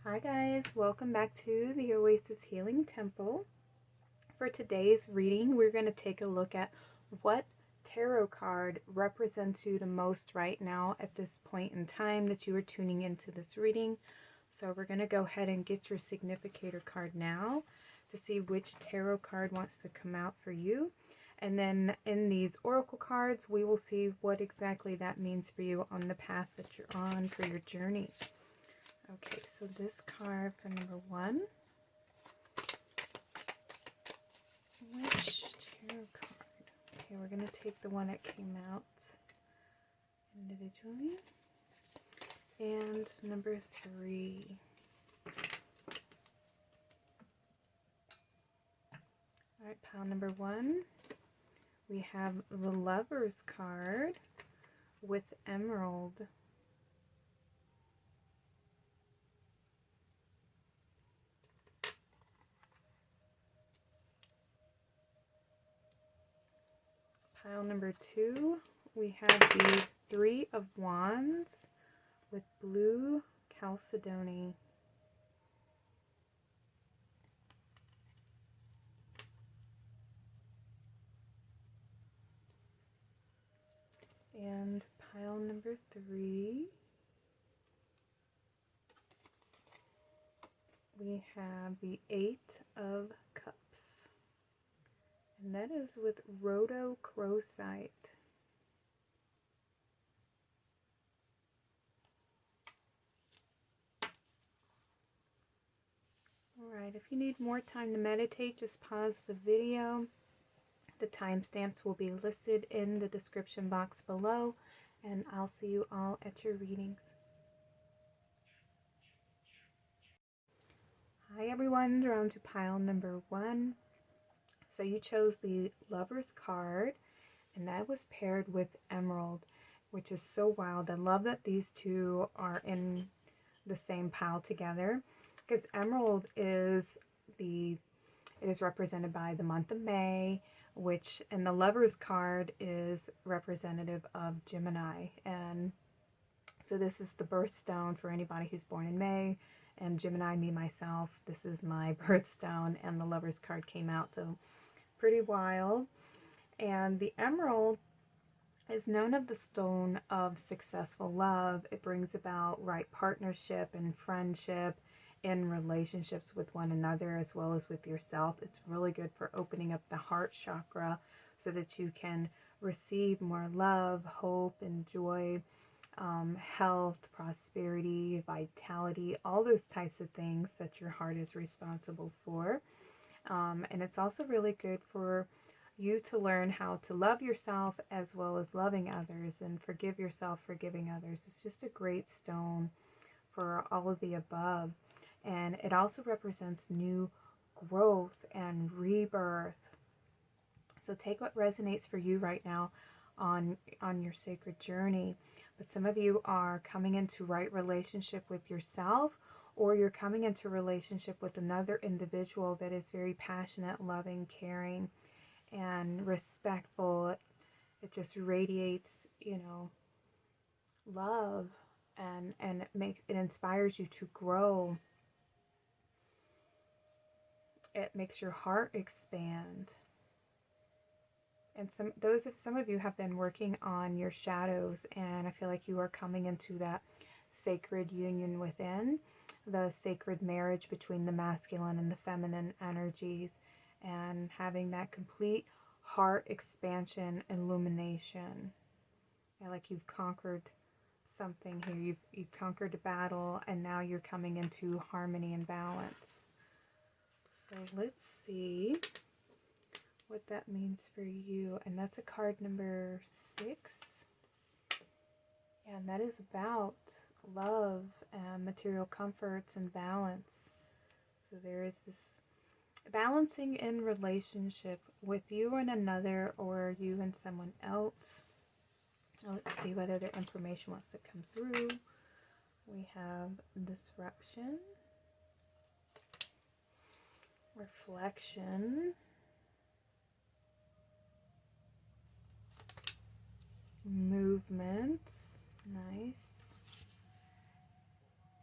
Hi guys, welcome back to the Oasis Healing Temple. For today's reading, we're going to take a look at what tarot card represents you the most right now at this point in time that you are tuning into this reading. So we're going to go ahead and get your significator card now to see which tarot card wants to come out for you. And then in these oracle cards, we will see what exactly that means for you on the path that you're on for your journey. Okay, so this card for number 1. Which tarot card? Okay, we're going to take the one that came out individually. And number 3. Alright, pile number 1. We have the Lover's card with Emerald. Pile number 2, we have the Three of Wands with Blue Chalcedony. And pile number 3, we have the Eight of Cups. And that is with Rhodochrosite. Alright, if you need more time to meditate, just pause the video. The timestamps will be listed in the description box below, and I'll see you all at your readings. Hi everyone, we're on to pile number 1. So you chose the Lover's card, and that was paired with Emerald, which is so wild. I love that these two are in the same pile together, because Emerald is represented by the month of May, which in the Lover's card is representative of Gemini. And so this is the birthstone for anybody who's born in May, and Gemini, me myself, this is my birthstone, and the Lover's card came out, so pretty wild. And the Emerald is known as the stone of successful love. It brings about right partnership and friendship in relationships with one another as well as with yourself. It's really good for opening up the heart chakra so that you can receive more love, hope, and joy, health, prosperity, vitality, all those types of things that your heart is responsible for. And it's also really good for you to learn how to love yourself as well as loving others, and forgive yourself, forgiving others. It's just a great stone for all of the above. And it also represents new growth and rebirth. So take what resonates for you right now on your sacred journey. But some of you are coming into right relationship with yourself, or you're coming into relationship with another individual that is very passionate, loving, caring, and respectful. It just radiates, love, and it inspires you to grow. It makes your heart expand. And some of you have been working on your shadows, and I feel like you are coming into that sacred union within, the sacred marriage between the masculine and the feminine energies, and having that complete heart expansion, illumination. Like you've conquered something here. You've conquered a battle, and now you're coming into harmony and balance. So let's see what that means for you. And that's a card number 6. And that is about love and material comforts and balance. So there is this balancing in relationship with you and another, or you and someone else. Let's see what other information wants to come through. We have disruption, reflection, movement, nice,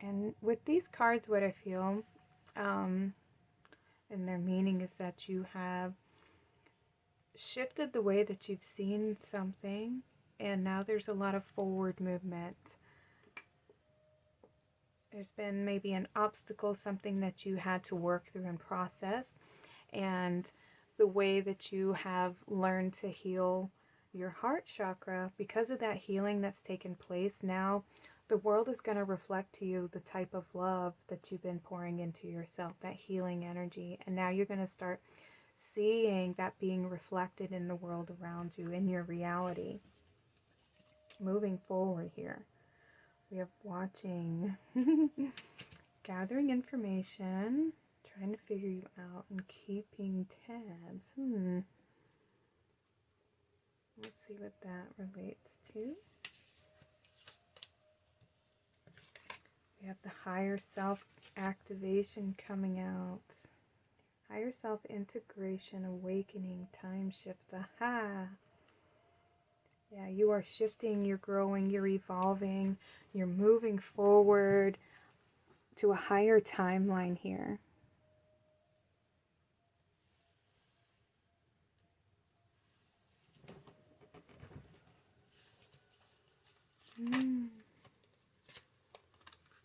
And with these cards, what I feel, um, and their meaning is that you have shifted the way that you've seen something, and now there's a lot of forward movement. There's been maybe an obstacle, something that you had to work through and process, and the way that you have learned to heal your heart chakra, because of that healing that's taken place, now the world is going to reflect to you the type of love that you've been pouring into yourself, that healing energy. And now you're going to start seeing that being reflected in the world around you, in your reality. Moving forward here, we have watching, gathering information, trying to figure you out, and keeping tabs. Let's see what that relates to. We have the higher self activation coming out. Higher self integration, awakening, time shifts. Aha! Yeah, you are shifting, you're growing, you're evolving, you're moving forward to a higher timeline here.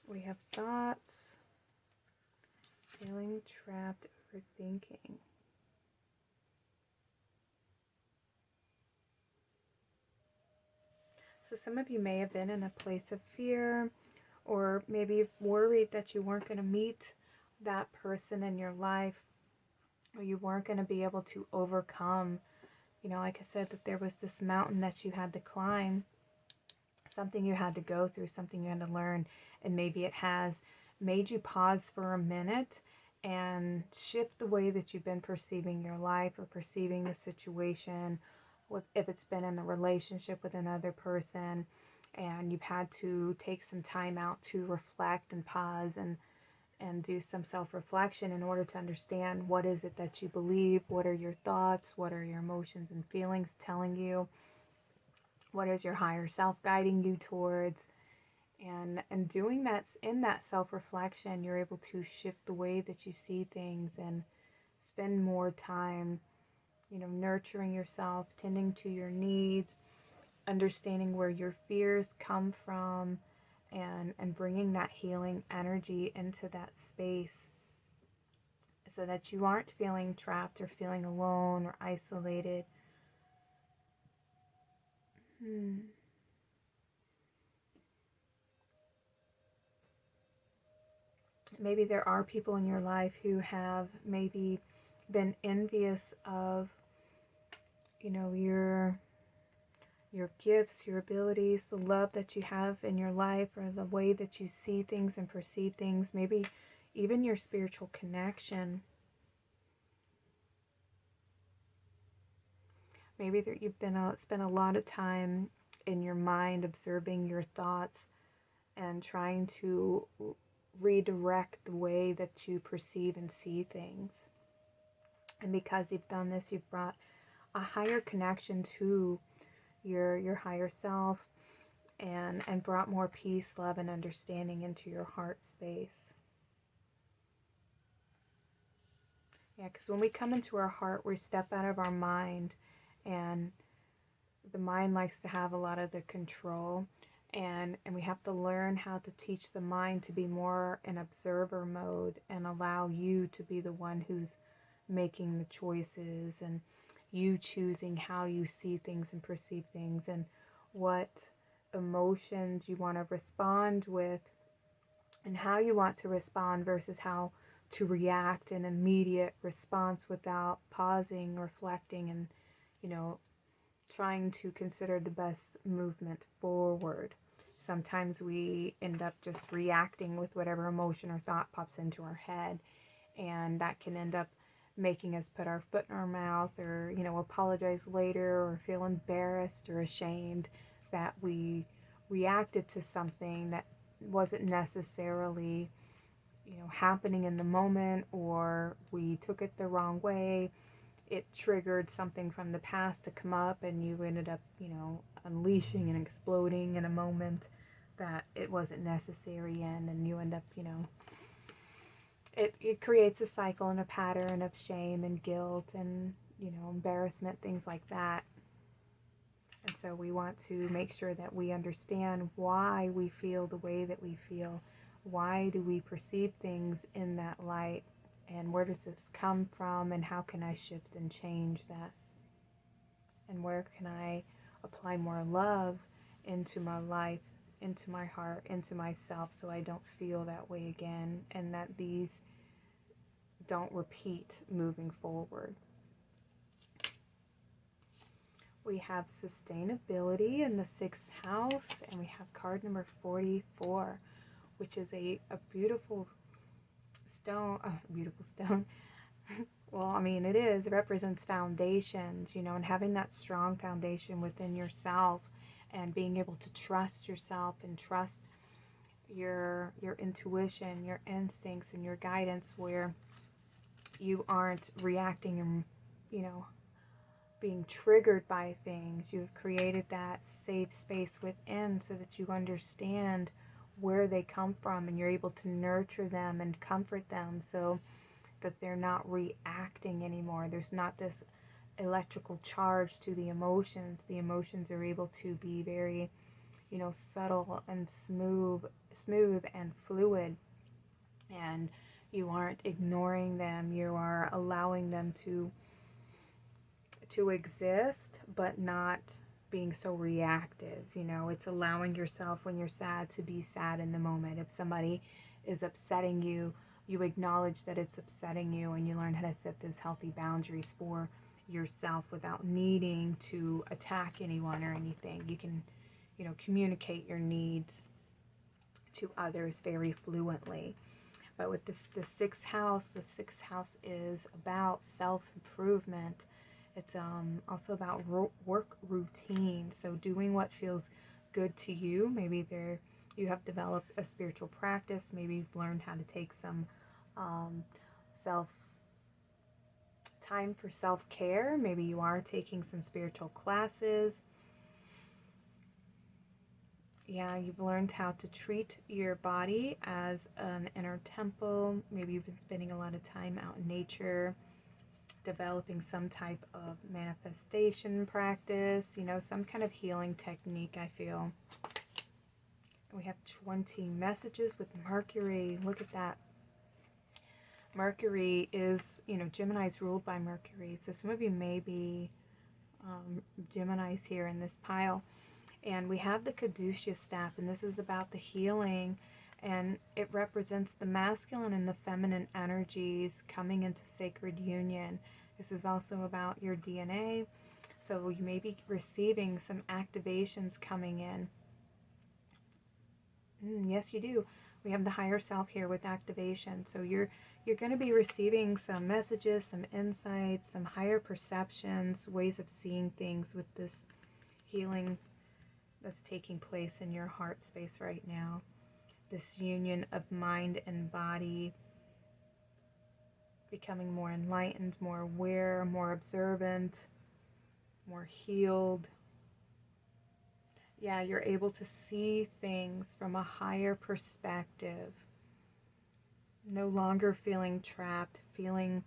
We have thoughts, feeling trapped, overthinking. So some of you may have been in a place of fear, or maybe worried that you weren't going to meet that person in your life, or you weren't going to be able to overcome, like I said, that there was this mountain that you had to climb, something you had to go through, something you had to learn, and maybe it has made you pause for a minute and shift the way that you've been perceiving your life or perceiving the situation, if it's been in a relationship with another person, and you've had to take some time out to reflect and pause and do some self-reflection in order to understand what is it that you believe, what are your thoughts, what are your emotions and feelings telling you, what is your higher self guiding you towards. And doing that, in that self-reflection, you're able to shift the way that you see things and spend more time, nurturing yourself, tending to your needs, understanding where your fears come from, and bringing that healing energy into that space so that you aren't feeling trapped or feeling alone or isolated. Maybe there are people in your life who have maybe been envious of, your gifts, your abilities, the love that you have in your life, or the way that you see things and perceive things, maybe even your spiritual connection. Maybe that you've spent a lot of time in your mind observing your thoughts and trying to redirect the way that you perceive and see things. And because you've done this, you've brought a higher connection to your higher self, and brought more peace, love, and understanding into your heart space. Yeah, because when we come into our heart, we step out of our mind, and the mind likes to have a lot of the control, and we have to learn how to teach the mind to be more in observer mode and allow you to be the one who's making the choices, and you choosing how you see things and perceive things, and what emotions you want to respond with, and how you want to respond versus how to react in immediate response without pausing, reflecting, and trying to consider the best movement forward. Sometimes we end up just reacting with whatever emotion or thought pops into our head, and that can end up making us put our foot in our mouth, or apologize later, or feel embarrassed or ashamed that we reacted to something that wasn't necessarily happening in the moment, or we took it the wrong way. It triggered something from the past to come up, and you ended up unleashing and exploding in a moment that it wasn't necessary in, and you end up, it creates a cycle and a pattern of shame and guilt and, embarrassment, things like that. And so we want to make sure that we understand why we feel the way that we feel. Why do we perceive things in that light? And where does this come from? And how can I shift and change that? And where can I apply more love into my life, into my heart, into myself, so I don't feel that way again, and that these don't repeat moving forward. We have sustainability in the 6th house, and we have card number 44, which is a beautiful stone. Beautiful stone. Well, I mean, it is. It represents foundations, and having that strong foundation within yourself, and being able to trust yourself and trust your intuition, your instincts, and your guidance, where you aren't reacting and, being triggered by things. You've created that safe space within so that you understand where they come from, and you're able to nurture them and comfort them so that they're not reacting anymore. There's not this electrical charge to the emotions. The emotions are able to be very, subtle and smooth and fluid. And you aren't ignoring them. You are allowing them to exist, but not being so reactive. It's allowing yourself, when you're sad, to be sad in the moment. If somebody is upsetting you, you acknowledge that it's upsetting you, and you learn how to set those healthy boundaries for yourself without needing to attack anyone or anything. You can, communicate your needs to others very fluently. But with the 6th house, the 6th house is about self-improvement. It's also about work routine. So doing what feels good to you. Maybe you have developed a spiritual practice. Maybe you've learned how to take some time for self-care. Maybe you are taking some spiritual classes. Yeah, you've learned how to treat your body as an inner temple. Maybe you've been spending a lot of time out in nature, developing some type of manifestation practice, some kind of healing technique, I feel. We have 20 messages with Mercury. Look at that. Mercury is, Gemini is ruled by Mercury. So some of you may be Geminis here in this pile. And we have the caduceus staff, and this is about the healing, and it represents the masculine and the feminine energies coming into sacred union. This is also about your DNA, so you may be receiving some activations coming in. Yes, you do. We have the higher self here with activation, so you're going to be receiving some messages, some insights, some higher perceptions, ways of seeing things with this healing that's taking place in your heart space right now. This union of mind and body, becoming more enlightened, more aware, more observant, more healed. Yeah, you're able to see things from a higher perspective. No longer feeling trapped, feeling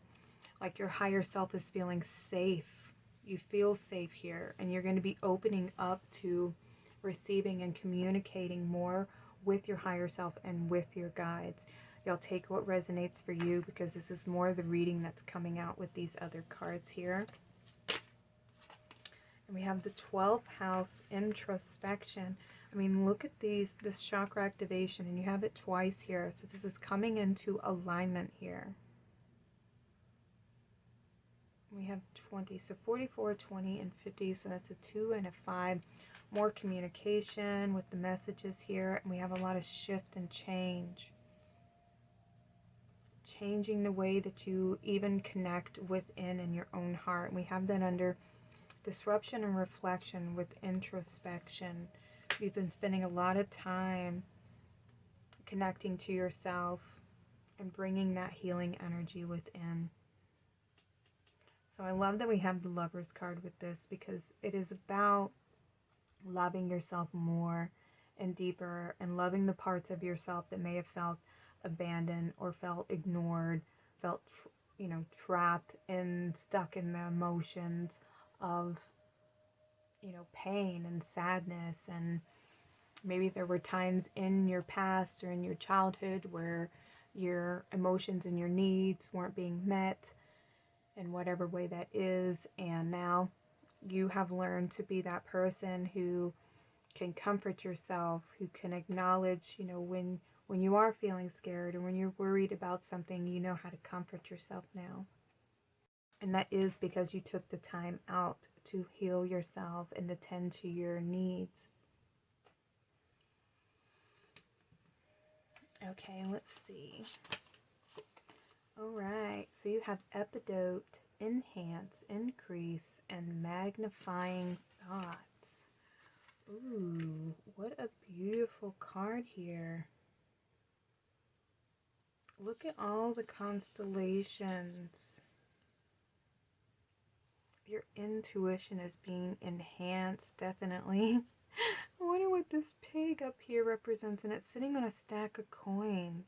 like your higher self is feeling safe. You feel safe here, and you're going to be opening up to receiving and communicating more with your higher self and with your guides. Y'all take what resonates for you, because this is more of the reading that's coming out with these other cards here. And we have the 12th house, introspection. I mean, look at this chakra activation, and you have it twice here. So this is coming into alignment here. We have 20, so 44, 20, and 50, so that's a 2 and a 5. More communication with the messages here, and we have a lot of shift and change. Changing the way that you even connect within in your own heart. And we have that under disruption and reflection with introspection. You've been spending a lot of time connecting to yourself and bringing that healing energy within. So I love that we have the Lover's card with this, because it is about loving yourself more and deeper, and loving the parts of yourself that may have felt abandoned or felt ignored, felt trapped and stuck in the emotions of pain and sadness. And maybe there were times in your past or in your childhood where your emotions and your needs weren't being met in whatever way that is, and now you have learned to be that person who can comfort yourself, who can acknowledge, when you are feeling scared or when you're worried about something, you know how to comfort yourself now. And that is because you took the time out to heal yourself and attend to your needs. Okay, let's see. All right, so you have epidote, enhance, increase, and magnifying thoughts. Ooh, what a beautiful card here. Look at all the constellations. Your intuition is being enhanced, definitely. I wonder what this pig up here represents, and it's sitting on a stack of coins.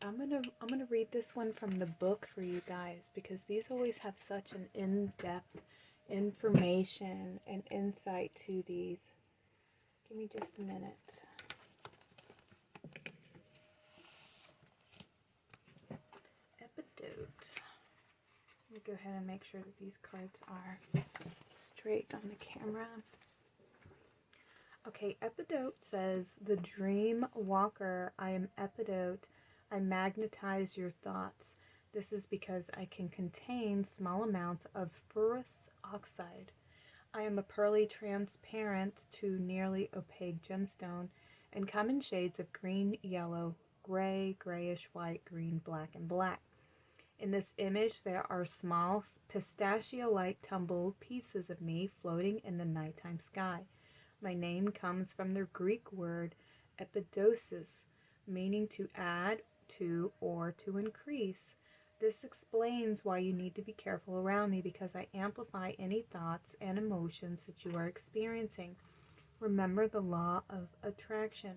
I'm gonna read this one from the book for you guys, because these always have such an in-depth information and insight to these. Give me just a minute. Epidote. Let me go ahead and make sure that these cards are straight on the camera. Okay, epidote says, the dream walker, I am epidote. I magnetize your thoughts. This is because I can contain small amounts of ferrous oxide. I am a pearly transparent to nearly opaque gemstone and come in shades of green, yellow, gray, grayish, white, green, black, and black. In this image, there are small pistachio-like tumbled pieces of me floating in the nighttime sky. My name comes from the Greek word epidosis, meaning to add to or to increase. This explains why you need to be careful around me, because I amplify any thoughts and emotions that you are experiencing. Remember the law of attraction.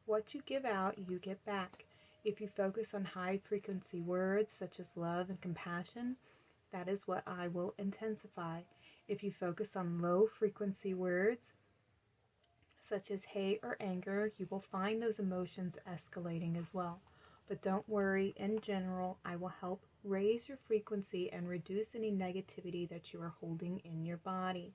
What you give out, you get back. If you focus on high frequency words such as love and compassion, that is what I will intensify. If you focus on low frequency words such as hate or anger, you will find those emotions escalating as well. But don't worry, in general, I will help raise your frequency and reduce any negativity that you are holding in your body,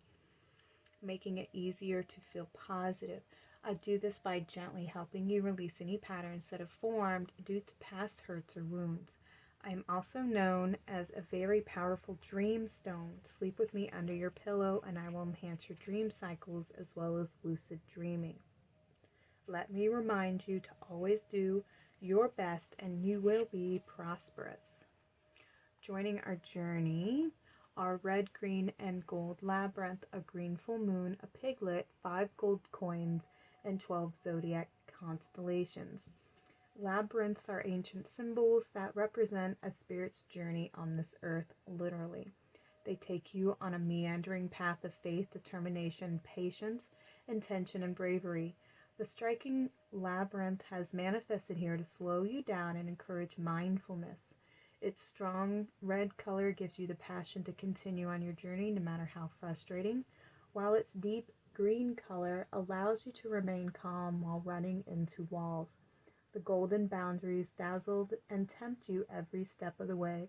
making it easier to feel positive. I do this by gently helping you release any patterns that have formed due to past hurts or wounds. I am also known as a very powerful dream stone. Sleep with me under your pillow and I will enhance your dream cycles as well as lucid dreaming. Let me remind you to always do your best and you will be prosperous. Joining our journey are red, green, and gold labyrinth, a green full moon, a piglet, 5 gold coins, and 12 zodiac constellations. Labyrinths are ancient symbols that represent a spirit's journey on this earth, literally. They take you on a meandering path of faith, determination, patience, intention, and bravery. The striking labyrinth has manifested here to slow you down and encourage mindfulness. Its strong red color gives you the passion to continue on your journey no matter how frustrating, while its deep green color allows you to remain calm while running into walls. The golden boundaries dazzle and tempt you every step of the way.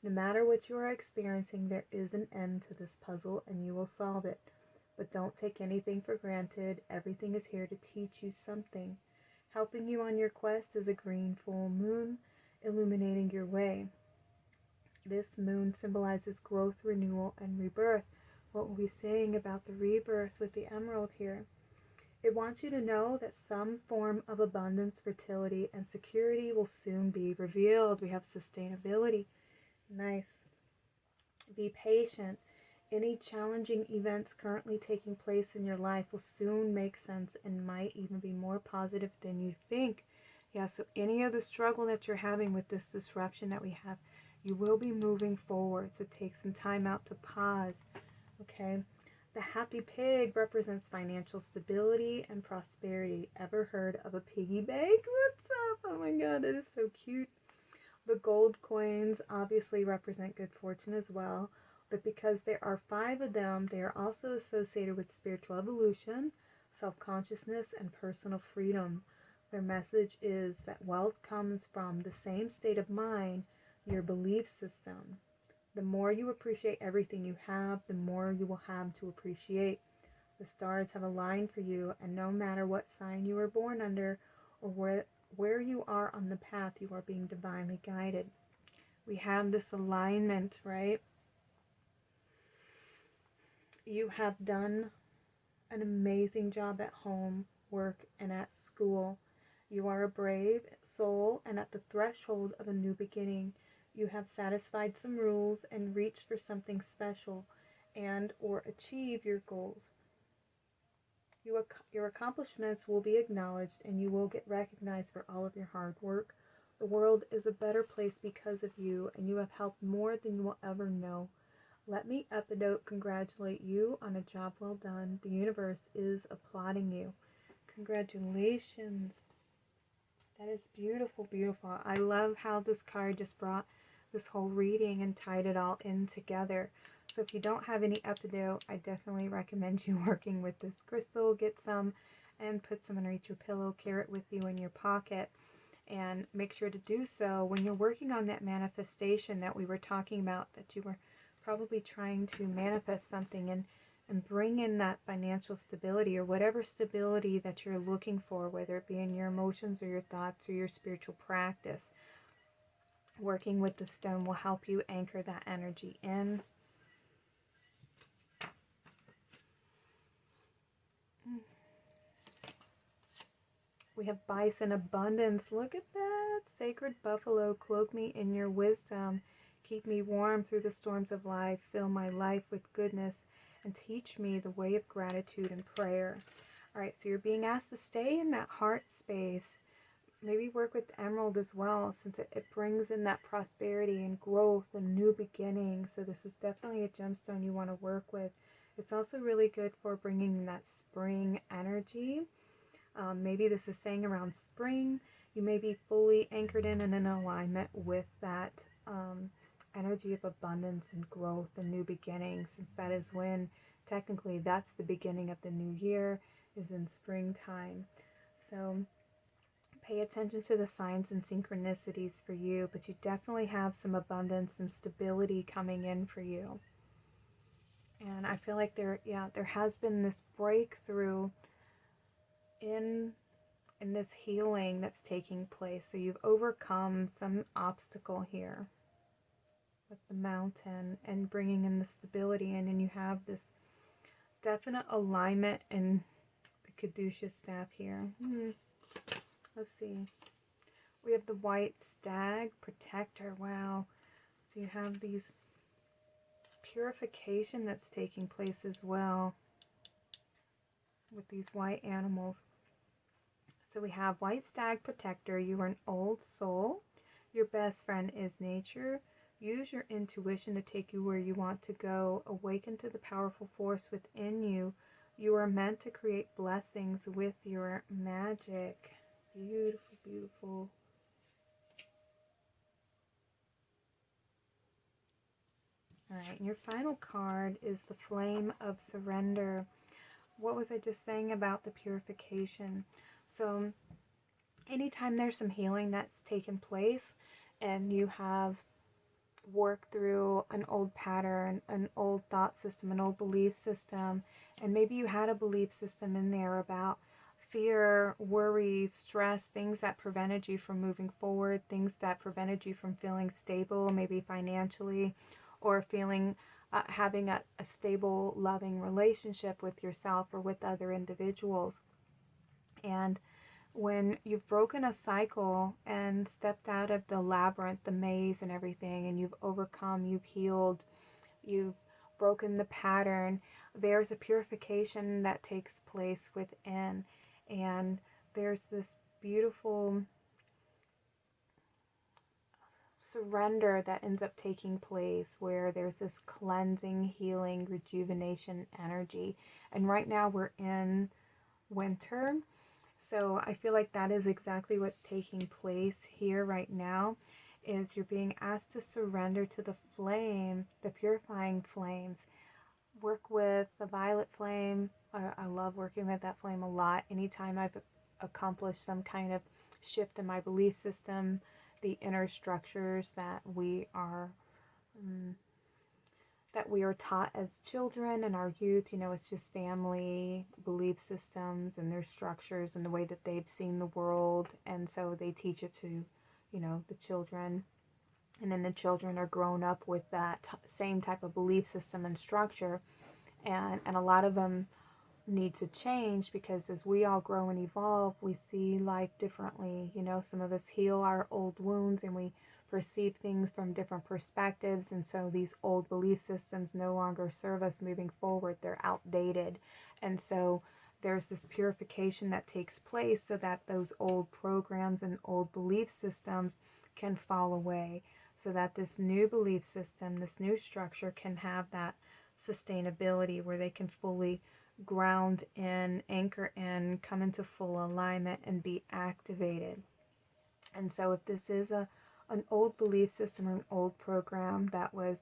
No matter what you are experiencing, there is an end to this puzzle and you will solve it. But don't take anything for granted. Everything is here to teach you something. Helping you on your quest is a green full moon illuminating your way. This moon symbolizes growth, renewal, and rebirth. What we'll be saying about the rebirth with the emerald here. It wants you to know that some form of abundance, fertility, and security will soon be revealed. We have sustainability. Nice. Be patient. Any challenging events currently taking place in your life will soon make sense and might even be more positive than you think. Yeah, so any of the struggle that you're having with this disruption that we have, you will be moving forward. So take some time out to pause. Okay. The happy pig represents financial stability and prosperity. Ever heard of a piggy bank? What's up? Oh my god, it is so cute. The gold coins obviously represent good fortune as well, but because there are 5 of them, they are also associated with spiritual evolution, self-consciousness, and personal freedom. Their message is that wealth comes from the same state of mind, your belief system. The more you appreciate everything you have, the more you will have to appreciate. The stars have aligned for you, and no matter what sign you were born under or where you are on the path, you are being divinely guided. We have this alignment, right? You have done an amazing job at home, work, and at school. You are a brave soul and at the threshold of a new beginning. You have satisfied some rules and reached for something special and or achieve your goals. Your accomplishments will be acknowledged and you will get recognized for all of your hard work. The world is a better place because of you, and you have helped more than you will ever know. Let me epidote congratulate you on a job well done. The universe is applauding you. Congratulations. That is beautiful, beautiful. I love how this card just brought this whole reading and tied it all in together. So if you don't have any epidote, I definitely recommend you working with this crystal. Get some and put some underneath your pillow. Carry it with you in your pocket. And make sure to do so when you're working on that manifestation that we were talking about, that you were probably trying to manifest something and bring in that financial stability or whatever stability that you're looking for, whether it be in your emotions or your thoughts or your spiritual practice. Working with the stone will help you anchor that energy in. We have bison abundance. Look at that. Sacred buffalo, cloak me in your wisdom. Keep me warm through the storms of life. Fill my life with goodness and teach me the way of gratitude and prayer. All right, so you're being asked to stay in that heart space. Maybe work with emerald as well, since it brings in that prosperity and growth and new beginning. So this is definitely a gemstone you want to work with. It's also really good for bringing that spring energy. Maybe this is saying around spring, you may be fully anchored in and in alignment with that energy of abundance and growth and new beginning, since that is when technically that's the beginning of the new year, is in springtime. So pay attention to the signs and synchronicities for you, but you definitely have some abundance and stability coming in for you. And I feel like there has been this breakthrough in this healing that's taking place. So you've overcome some obstacle here with the mountain and bringing in the stability in, and you have this definite alignment in the caduceus staff here. Let's see. We have the white stag protector. Wow. So you have these purification that's taking place as well with these white animals. So we have white stag protector. You are an old soul. Your best friend is nature. Use your intuition to take you where you want to go. Awaken to the powerful force within you. You are meant to create blessings with your magic. Beautiful, beautiful. All right, and your final card is the Flame of Surrender. What was I just saying about the purification? So anytime there's some healing that's taken place and you have worked through an old pattern, an old thought system, an old belief system, and maybe you had a belief system in there about fear, worry, stress, things that prevented you from moving forward, things that prevented you from feeling stable, maybe financially, or feeling having a stable, loving relationship with yourself or with other individuals. And when you've broken a cycle and stepped out of the labyrinth, the maze and everything, and you've overcome, you've healed, you've broken the pattern, there's a purification that takes place within. And there's this beautiful surrender that ends up taking place, where there's this cleansing, healing, rejuvenation energy. And right now we're in winter. So I feel like that is exactly what's taking place here right now, is you're being asked to surrender to the flame, the purifying flames. Work with the violet flame. I love working with that flame a lot. Anytime I've accomplished some kind of shift in my belief system, the inner structures um, that we are taught as children and our youth, it's just family belief systems and their structures and the way that they've seen the world. And so they teach it to, the children. And then the children are grown up with that same type of belief system and structure. And a lot of them need to change, because as we all grow and evolve, we see life differently. Some of us heal our old wounds and we perceive things from different perspectives, and so these old belief systems no longer serve us moving forward. They're outdated. And so there's this purification that takes place so that those old programs and old belief systems can fall away, so that this new belief system, this new structure, can have that sustainability where they can fully ground in, anchor in, come into full alignment and be activated. And so if this is an old belief system or an old program that was,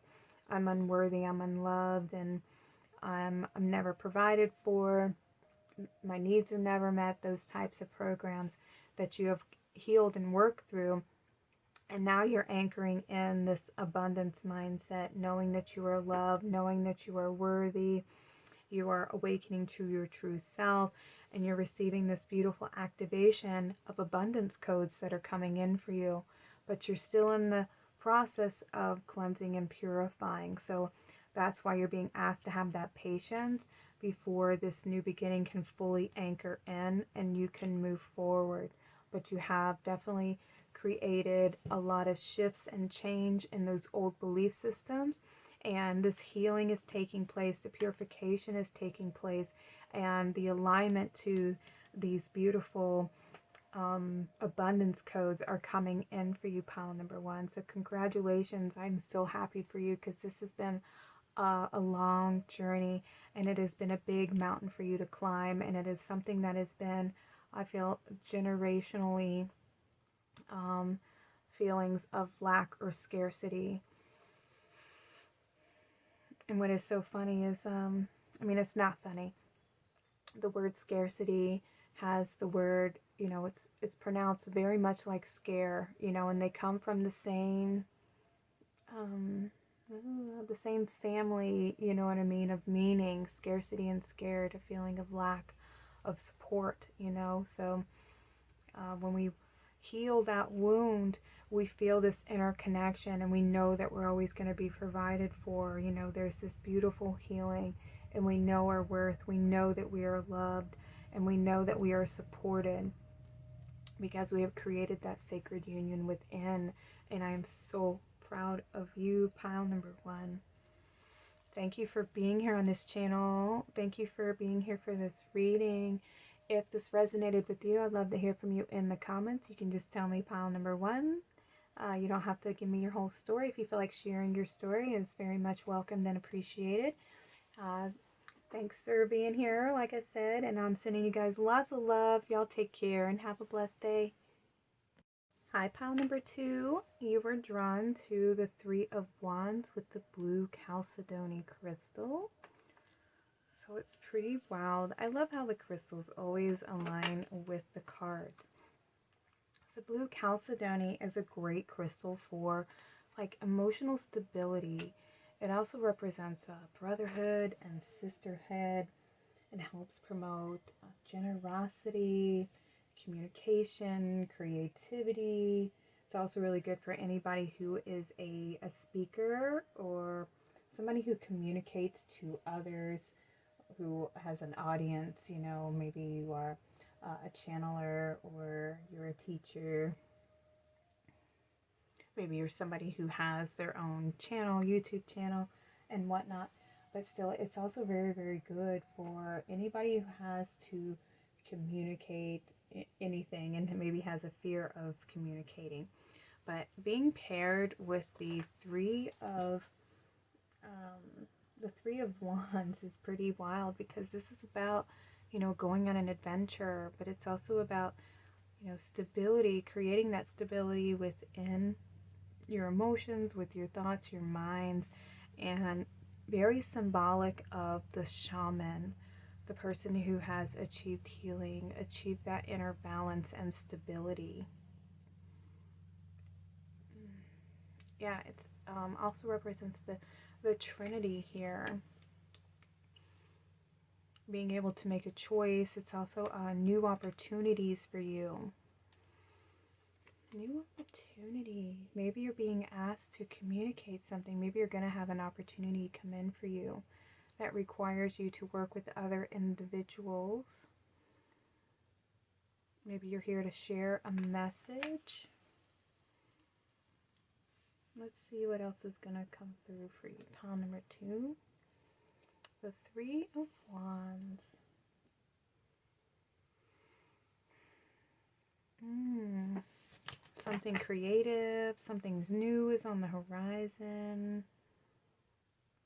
I'm unworthy, I'm unloved, and I'm never provided for, my needs are never met, those types of programs that you have healed and worked through, and now you're anchoring in this abundance mindset, knowing that you are loved, knowing that you are worthy, you are awakening to your true self, and you're receiving this beautiful activation of abundance codes that are coming in for you. But you're still in the process of cleansing and purifying. So that's why you're being asked to have that patience before this new beginning can fully anchor in and you can move forward. But you have definitely created a lot of shifts and change in those old belief systems, and this healing is taking place, the purification is taking place, and the alignment to these beautiful abundance codes are coming in for you, pile number one. So congratulations. I'm so happy for you, because this has been a long journey, and it has been a big mountain for you to climb, and it is something that has been, I feel, generationally feelings of lack or scarcity. And what is so funny is, it's not funny. The word scarcity has the word, it's pronounced very much like scare, and they come from the same family, you know what I mean, of meaning, scarcity and scared, a feeling of lack of support, So when we heal that wound, we feel this inner connection, and we know that we're always going to be provided for. There's this beautiful healing, and we know our worth. We know that we are loved, and we know that we are supported, because we have created that sacred union within. And I am so proud of you, pile number one. Thank you for being here on this channel. Thank you for being here for this reading. If this resonated with you, I'd love to hear from you in the comments. You can just tell me pile number one. You don't have to give me your whole story. If you feel like sharing your story, it's very much welcomed and appreciated. Thanks for being here, like I said, and I'm sending you guys lots of love. Y'all take care and have a blessed day. Hi, pile number two. You were drawn to the Three of Wands with the blue chalcedony crystal. So it's pretty wild. I love how the crystals always align with the cards. So blue chalcedony is a great crystal for like emotional stability. It also represents brotherhood and sisterhood. It helps promote generosity, communication, creativity. It's also really good for anybody who is a speaker or somebody who communicates to others, who has an audience. Maybe you are a channeler, or you're a teacher. Maybe you're somebody who has their own channel, YouTube channel and whatnot. But still, it's also very, very good for anybody who has to communicate anything and maybe has a fear of communicating. But being paired with the Three of Wands is pretty wild, because this is about, going on an adventure, but it's also about, stability, creating that stability within your emotions, with your thoughts, your minds, and very symbolic of the shaman, the person who has achieved healing, achieved that inner balance and stability. Yeah, it's also represents the Trinity here. Being able to make a choice. It's also new opportunities for you. New opportunity. Maybe you're being asked to communicate something. Maybe you're going to have an opportunity come in for you that requires you to work with other individuals. Maybe you're here to share a message. Let's see what else is going to come through for you. Pile number 2. The Three of Wands. Something creative, something new is on the horizon.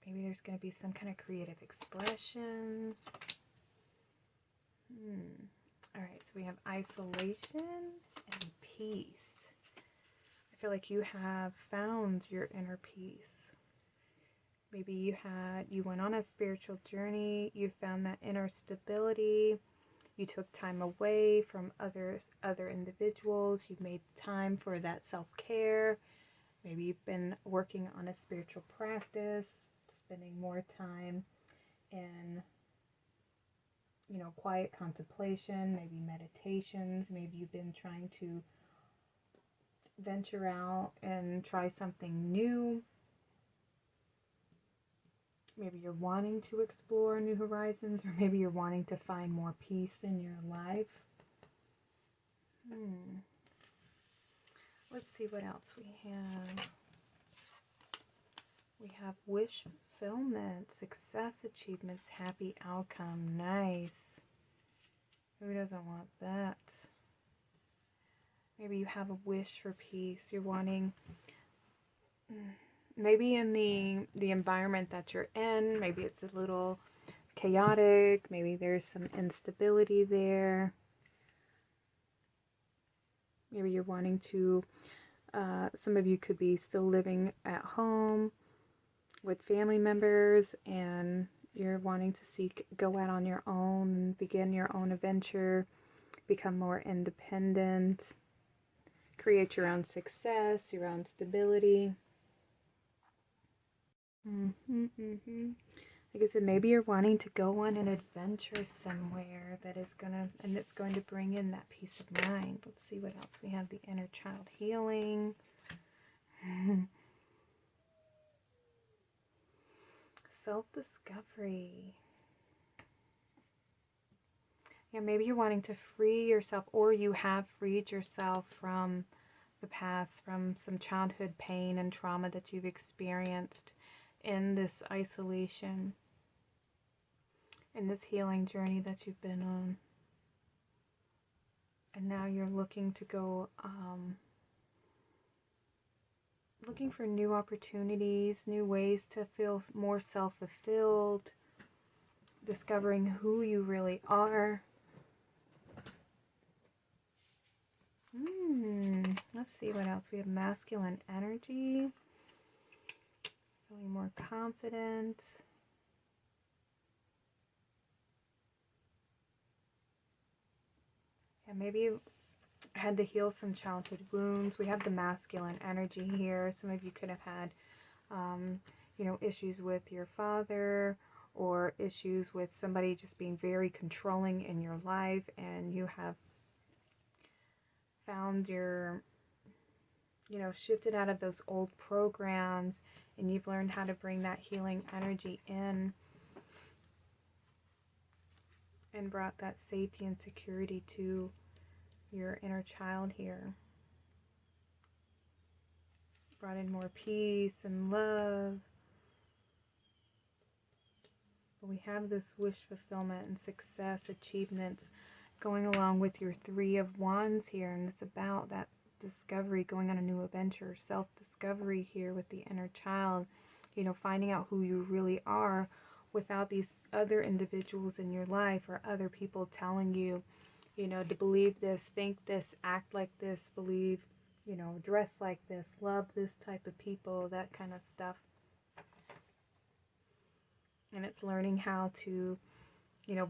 Maybe there's going to be some kind of creative expression. Alright, so we have isolation and peace. I feel like you have found your inner peace. Maybe you went on a spiritual journey, you found that inner stability, you took time away from other individuals, you've made time for that self-care. Maybe you've been working on a spiritual practice, spending more time in, quiet contemplation, maybe meditations. Maybe you've been trying to venture out and try something new. Maybe you're wanting to explore new horizons, or maybe you're wanting to find more peace in your life. Let's see what else we have. We have wish fulfillment, success, achievements, happy outcome. Nice. Who doesn't want that? Maybe you have a wish for peace. You're wanting, maybe in the environment that you're in, maybe it's a little chaotic. Maybe there's some instability there. Maybe you're wanting to, some of you could be still living at home with family members, and you're wanting to go out on your own, begin your own adventure, become more independent, create your own success, your own stability. Like I said, maybe you're wanting to go on an adventure somewhere it's going to bring in that peace of mind. Let's see what else we have. The inner child healing. Self-discovery. Yeah, maybe you're wanting to free yourself, or you have freed yourself from the past, from some childhood pain and trauma that you've experienced in this isolation, in this healing journey that you've been on. And now you're looking to go, looking for new opportunities, new ways to feel more self-fulfilled, discovering who you really are. Let's see what else. We have masculine energy, feeling more confident. Yeah, maybe you had to heal some childhood wounds. We have the masculine energy here. Some of you could have had, issues with your father, or issues with somebody just being very controlling in your life, and you have found shifted out of those old programs, and you've learned how to bring that healing energy in and brought that safety and security to your inner child here. Brought in more peace and love. But we have this wish fulfillment and success, achievements going along with your Three of Wands here, and it's about that self-discovery, going on a new adventure, self-discovery here with the inner child, finding out who you really are without these other individuals in your life or other people telling you, to believe this, think this, act like this, believe, dress like this, love this type of people, that kind of stuff. And it's learning how to,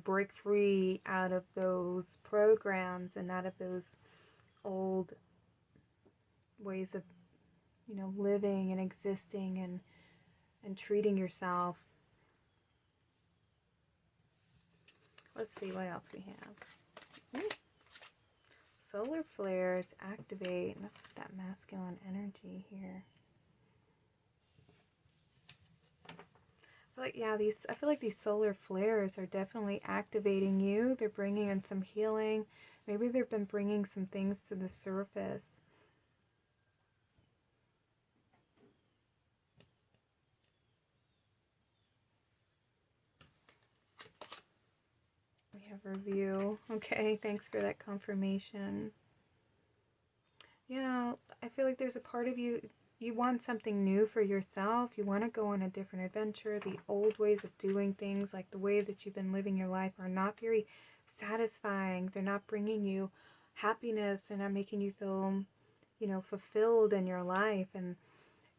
break free out of those programs and out of those old ways of, living and existing and treating yourself. Let's see what else we have. Solar flares activate. That's that masculine energy here. I feel like these solar flares are definitely activating you. They're bringing in some healing. Maybe they've been bringing some things to the surface. We have review. Okay, thanks for that confirmation. Yeah, I feel like there's a part of you, you want something new for yourself. You want to go on a different adventure. The old ways of doing things, like the way that you've been living your life, are not very satisfying. They're not bringing you happiness. They're not making you feel, fulfilled in your life. And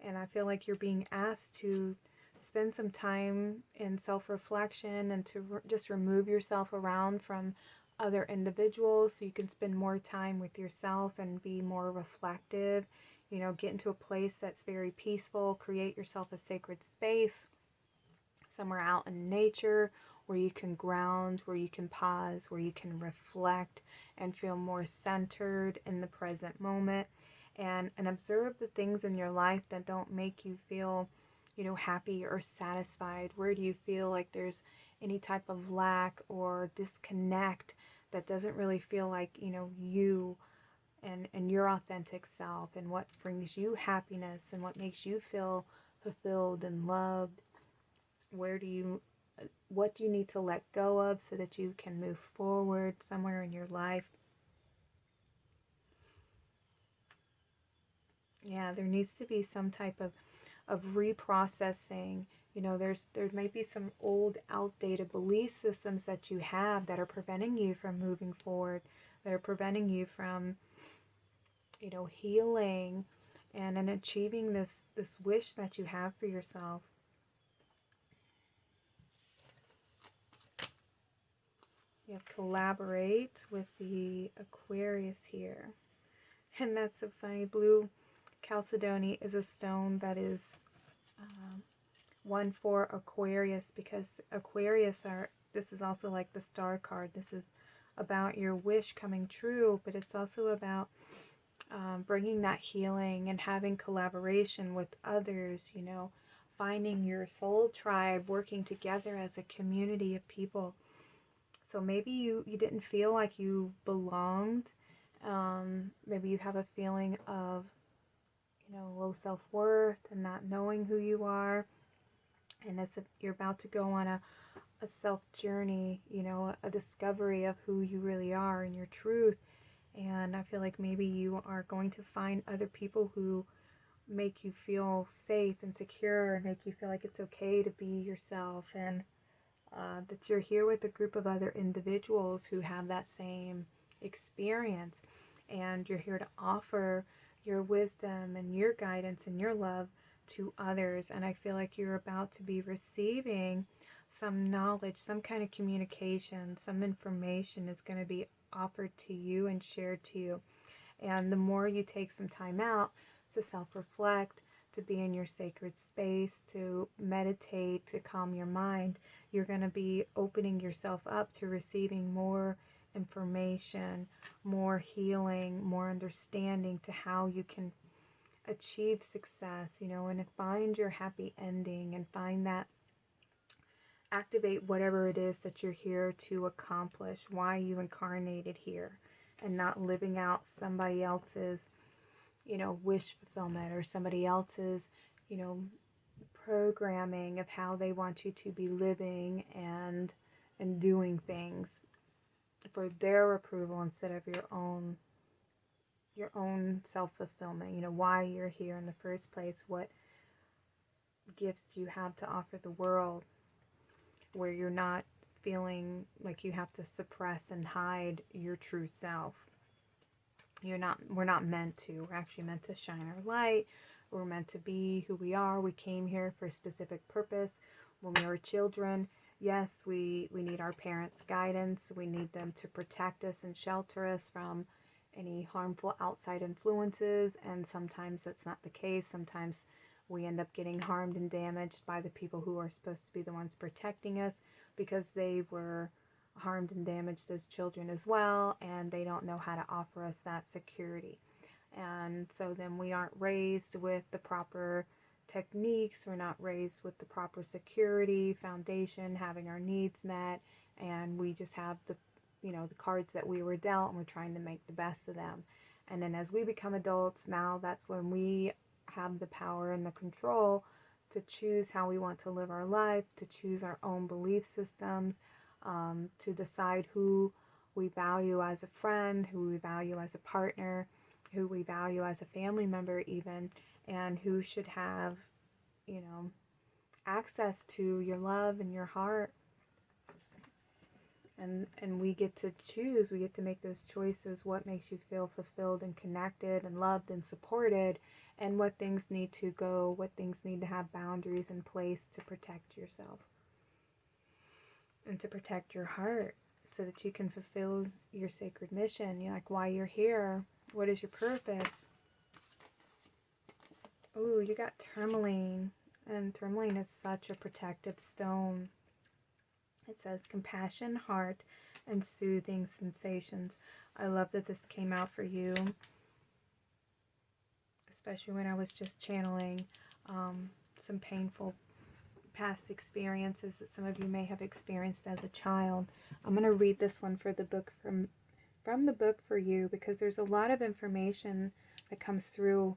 I feel like you're being asked to spend some time in self-reflection and to just remove yourself around from other individuals so you can spend more time with yourself and be more reflective. Get into a place that's very peaceful. Create yourself a sacred space somewhere out in nature where you can ground, where you can pause, where you can reflect and feel more centered in the present moment. And observe the things in your life that don't make you feel, happy or satisfied. Where do you feel like there's any type of lack or disconnect that doesn't really feel like, you and your authentic self, and what brings you happiness and what makes you feel fulfilled and loved? What do you need to let go of so that you can move forward somewhere in your life? Yeah, there needs to be some type of reprocessing. There might be some old, outdated belief systems that you have that are preventing you from moving forward, that are preventing you from, healing and achieving this wish that you have for yourself. You have collaborate with the Aquarius here. And that's so funny. Blue Chalcedony is a stone that is one for Aquarius, because Aquarius this is also like the star card. This is about your wish coming true, but it's also about bringing that healing and having collaboration with others, finding your soul tribe, working together as a community of people. So maybe you didn't feel like you belonged. Maybe you have a feeling of, low self-worth and not knowing who you are. And as if you're about to go on a self journey, a discovery of who you really are and your truth. And I feel like maybe you are going to find other people who make you feel safe and secure and make you feel like it's okay to be yourself, and that you're here with a group of other individuals who have that same experience, and you're here to offer your wisdom and your guidance and your love to others. And I feel like you're about to be receiving some knowledge, some kind of communication, some information is going to be offered to you and shared to you. And the more you take some time out to self-reflect, to be in your sacred space, to meditate, to calm your mind, you're going to be opening yourself up to receiving more information, more healing, more understanding to how you can achieve success, and find your happy ending, and find that, activate whatever it is that you're here to accomplish, why you incarnated here, and not living out somebody else's, wish fulfillment, or somebody else's, programming of how they want you to be living and doing things for their approval instead of your own your own self-fulfillment, why you're here in the first place, what gifts do you have to offer the world, where you're not feeling like you have to suppress and hide your true self. We're not meant to. We're actually meant to shine our light. We're meant to be who we are. We came here for a specific purpose. When we were children, yes, we need our parents' guidance. We need them to protect us and shelter us from any harmful outside influences, and sometimes that's not the case. Sometimes we end up getting harmed and damaged by the people who are supposed to be the ones protecting us, because they were harmed and damaged as children as well, and they don't know how to offer us that security. And so then we aren't raised with the proper techniques, we're not raised with the proper security foundation, having our needs met, and we just have the cards that we were dealt, and we're trying to make the best of them. And then as we become adults, now that's when we have the power and the control to choose how we want to live our life, to choose our own belief systems, to decide who we value as a friend, who we value as a partner, who we value as a family member even, and who should have, access to your love and your heart. And we get to choose, we get to make those choices, what makes you feel fulfilled and connected and loved and supported, and what things need to go, what things need to have boundaries in place to protect yourself and to protect your heart, so that you can fulfill your sacred mission. Why you're here, what is your purpose. Ooh, you got tourmaline, and tourmaline is such a protective stone. It says compassion, heart, and soothing sensations. I love that this came out for you, especially when I was just channeling some painful past experiences that some of you may have experienced as a child. I'm going to read this one for the book from the book for you, because there's a lot of information that comes through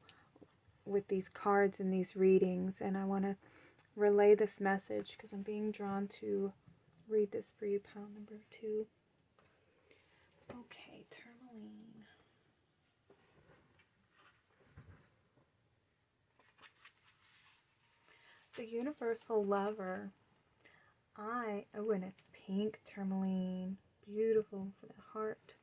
with these cards and these readings, and I want to relay this message because I'm being drawn to read this for you, pile number 2. Okay, tourmaline. The universal lover. And it's pink tourmaline. Beautiful for the heart.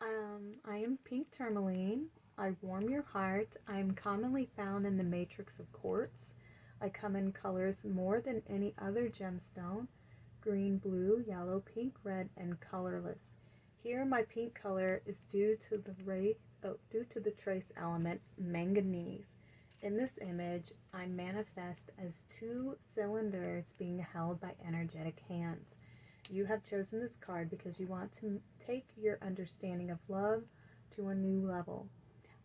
I am pink tourmaline. I warm your heart. I am commonly found in the matrix of quartz. I come in colors more than any other gemstone: green, blue, yellow, pink, red, and colorless. Here my pink color is due to the trace element manganese. In this image, I manifest as 2 cylinders being held by energetic hands. You have chosen this card because you want to take your understanding of love to a new level.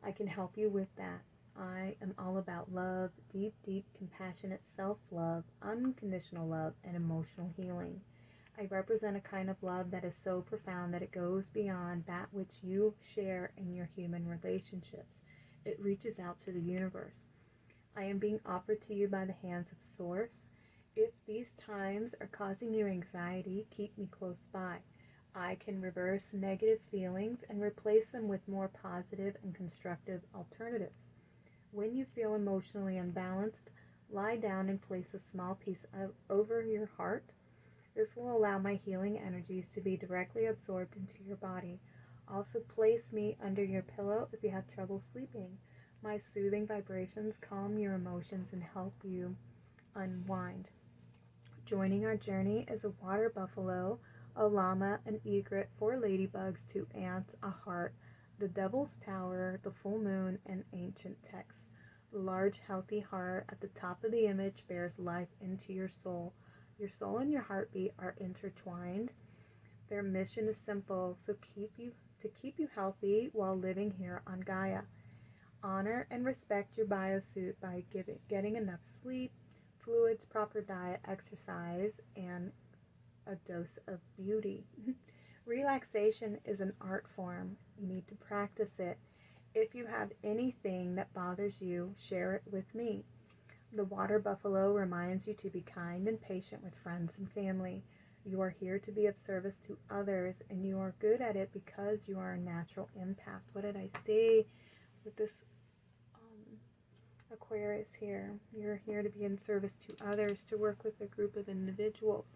I can help you with that. I am all about love, deep, deep, compassionate self-love, unconditional love, and emotional healing. I represent a kind of love that is so profound that it goes beyond that which you share in your human relationships. It reaches out to the universe. I am being offered to you by the hands of Source. If these times are causing you anxiety, keep me close by. I can reverse negative feelings and replace them with more positive and constructive alternatives. When you feel emotionally unbalanced, lie down and place a small piece over your heart. This will allow my healing energies to be directly absorbed into your body. Also, place me under your pillow if you have trouble sleeping. My soothing vibrations calm your emotions and help you unwind. Joining our journey is a water buffalo, a llama, an egret, 4 ladybugs, 2 ants, a heart, the Devil's Tower, the full moon, and ancient texts. The large, healthy heart at the top of the image bears life into your soul. Your soul and your heartbeat are intertwined. Their mission is simple, to keep you healthy while living here on Gaia. Honor and respect your biosuit by getting enough sleep, fluids, proper diet, exercise, and a dose of beauty. Relaxation is an art form. You need to practice it. If you have anything that bothers you, share it with me. The water buffalo reminds you to be kind and patient with friends and family. You are here to be of service to others, and you are good at it because you are a natural empath. What did I say with this Aquarius here? You're here to be in service to others, to work with a group of individuals.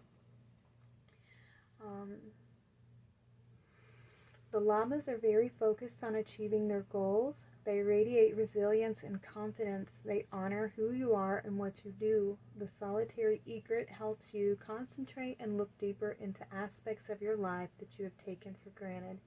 The llamas are very focused on achieving their goals. They radiate resilience and confidence. They honor who you are and what you do. The solitary egret helps you concentrate and look deeper into aspects of your life that you have taken for granted.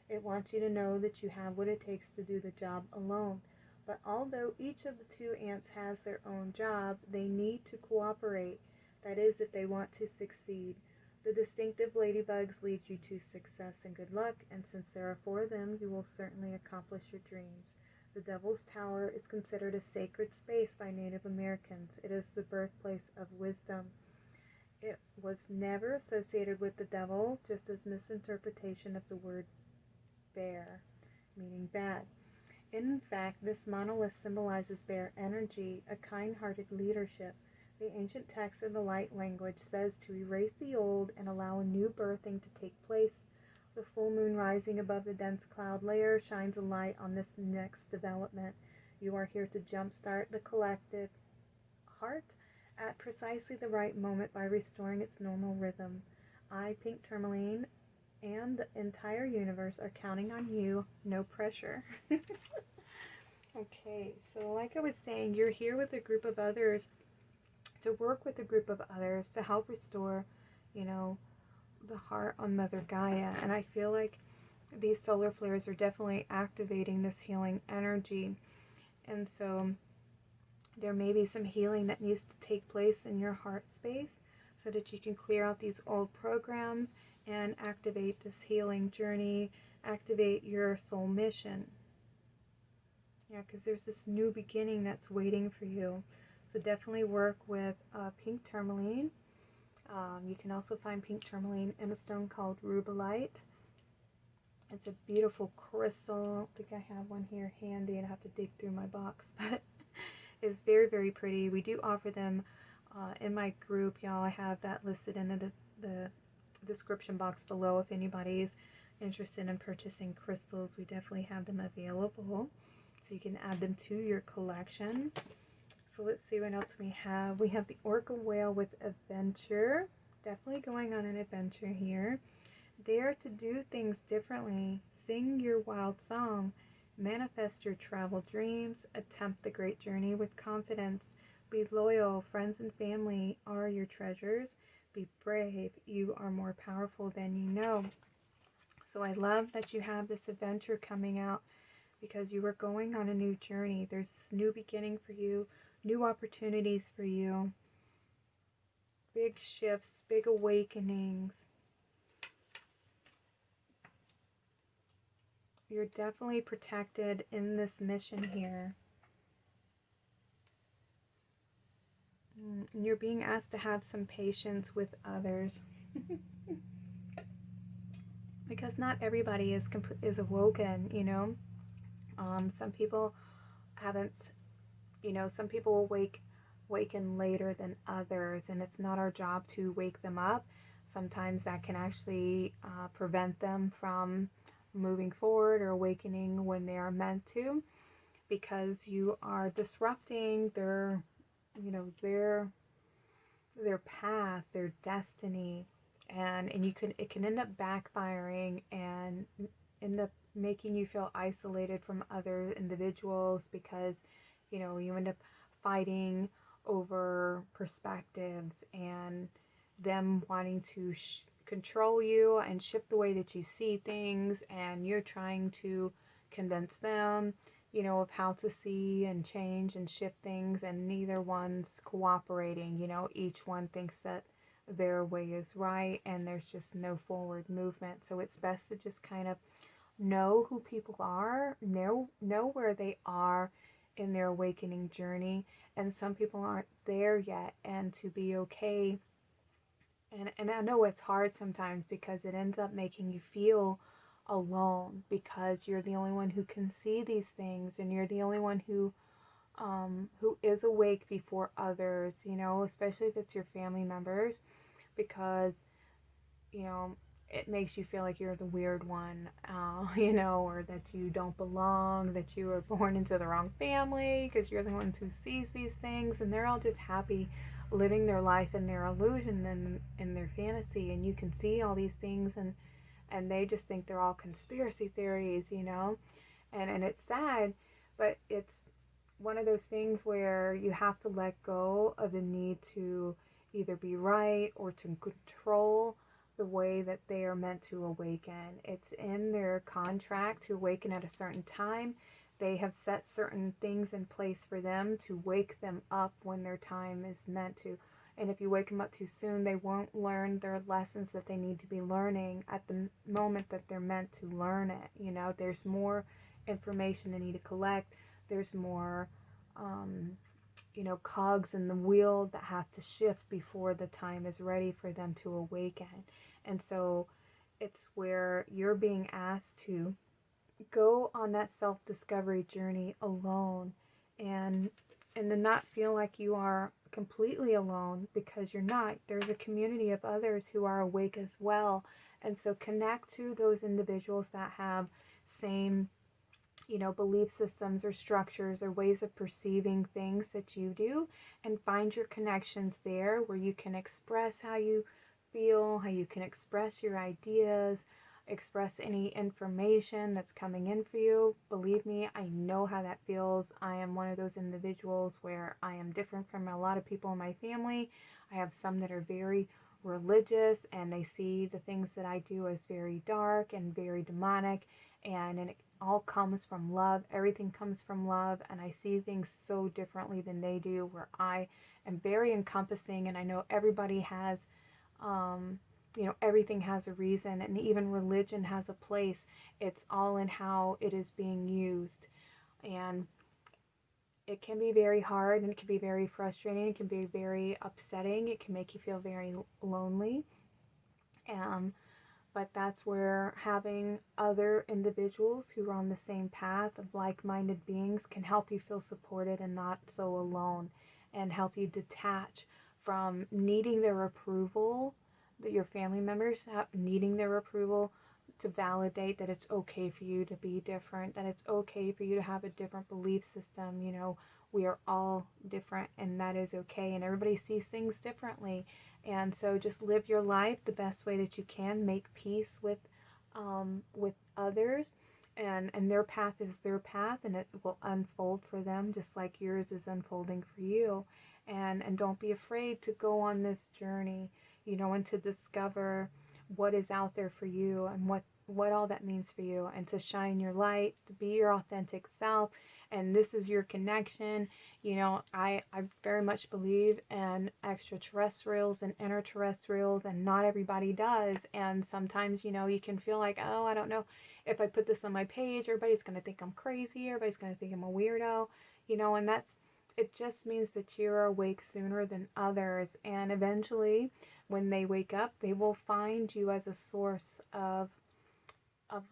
It wants you to know that you have what it takes to do the job alone. But although each of the two ants has their own job, they need to cooperate. That is, if they want to succeed. The distinctive ladybugs lead you to success and good luck, and since there are 4 of them, you will certainly accomplish your dreams. The Devil's Tower is considered a sacred space by Native Americans. It is the birthplace of wisdom. It was never associated with the devil, just as misinterpretation of the word bear, meaning bad. In fact, this monolith symbolizes bear energy, a kind-hearted leadership. The ancient text of the light language says to erase the old and allow a new birthing to take place. The full moon rising above the dense cloud layer shines a light on this next development. You are here to jumpstart the collective heart at precisely the right moment by restoring its normal rhythm. I, Pink Tourmaline, and the entire universe are counting on you. No pressure. Okay, so like I was saying, you're here with a group of others, to work with a group of others to help restore, the heart on Mother Gaia. And I feel like these solar flares are definitely activating this healing energy. And so there may be some healing that needs to take place in your heart space so that you can clear out these old programs and activate this healing journey, activate your soul mission. Yeah, because there's this new beginning that's waiting for you. So definitely work with pink tourmaline. You can also find pink tourmaline in a stone called rubellite. It's a beautiful crystal. I think I have one here handy, and I have to dig through my box, but it's very, very pretty. We do offer them in my group, y'all. I have that listed in the description box below if anybody's interested in purchasing crystals. We definitely have them available, so you can add them to your collection. So let's see what else we have. We have the orca whale with adventure. Definitely going on an adventure here. Dare to do things differently. Sing your wild song. Manifest your travel dreams. Attempt the great journey with confidence. Be loyal. Friends and family are your treasures. Be brave. You are more powerful than you know. So I love that you have this adventure coming out, because you are going on a new journey. There's this new beginning for you, new opportunities for you, big shifts, big awakenings. You're definitely protected in this mission here. And you're being asked to have some patience with others. Because not everybody is awoken, some people haven't, some people will waken later than others, and it's not our job to wake them up. Sometimes that can actually prevent them from moving forward or awakening when they are meant to, because you are disrupting their path, their destiny, and it can end up backfiring and end up making you feel isolated from other individuals, because you end up fighting over perspectives and them wanting to control you and shift the way that you see things, and you're trying to convince them of how to see and change and shift things, and neither one's cooperating. Each one thinks that their way is right, and there's just no forward movement. So it's best to just kind of know who people are, know where they are in their awakening journey, and some people aren't there yet, and to be okay. And I know it's hard sometimes, because it ends up making you feel alone, because you're the only one who can see these things, and you're the only one who is awake before others, especially if it's your family members, because you know, it makes you feel like you're the weird one, you know, or that you don't belong, that you were born into the wrong family because you're the one who sees these things, and they're all just happy living their life in their illusion and in their fantasy, and you can see all these things, and they just think they're all conspiracy theories, you know, and it's sad, but it's one of those things where you have to let go of the need to either be right or to control the way that they are meant to awaken. It's in their contract to awaken at a certain time. They have set certain things in place for them to wake them up when their time is meant to. And if you wake them up too soon, they won't learn their lessons that they need to be learning at the moment that they're meant to learn it. You know, there's more information they need to collect. There's more, um, you know, cogs in the wheel that have to shift before the time is ready for them to awaken. And so it's where you're being asked to go on that self-discovery journey alone, and to not feel like you are completely alone, because you're not. There's a community of others who are awake as well. And so connect to those individuals that have same, you know, belief systems or structures or ways of perceiving things that you do, and find your connections there where you can express how you feel, how you can express your ideas, express any information that's coming in for you. Believe me, I know how that feels. I am one of those individuals where I am different from a lot of people in my family. I have some that are very religious and they see the things that I do as very dark and very demonic, and it all comes from love. Everything comes from love, and I see things so differently than they do, where I am very encompassing, and I know everybody has, you know, everything has a reason, and even religion has a place. It's all in how it is being used, and it can be very hard, and it can be very frustrating. It can be very upsetting. It can make you feel very lonely. Um, but that's where having other individuals who are on the same path of like-minded beings can help you feel supported and not so alone, and help you detach from needing their approval, that your family members have needing their approval to validate that it's okay for you to be different, that it's okay for you to have a different belief system. You know, we are all different, and that is okay, and everybody sees things differently. And so just live your life the best way that you can. Make peace with others, and their path is their path, and it will unfold for them just like yours is unfolding for you. And don't be afraid to go on this journey, you know, and to discover what is out there for you, and what all that means for you, and to shine your light, to be your authentic self. And this is your connection. You know, I very much believe in extraterrestrials and interterrestrials, and not everybody does. And sometimes, you know, you can feel like, oh, I don't know if I put this on my page, everybody's going to think I'm crazy, everybody's going to think I'm a weirdo, you know, and it just means that you're awake sooner than others. And eventually, when they wake up, they will find you as a source of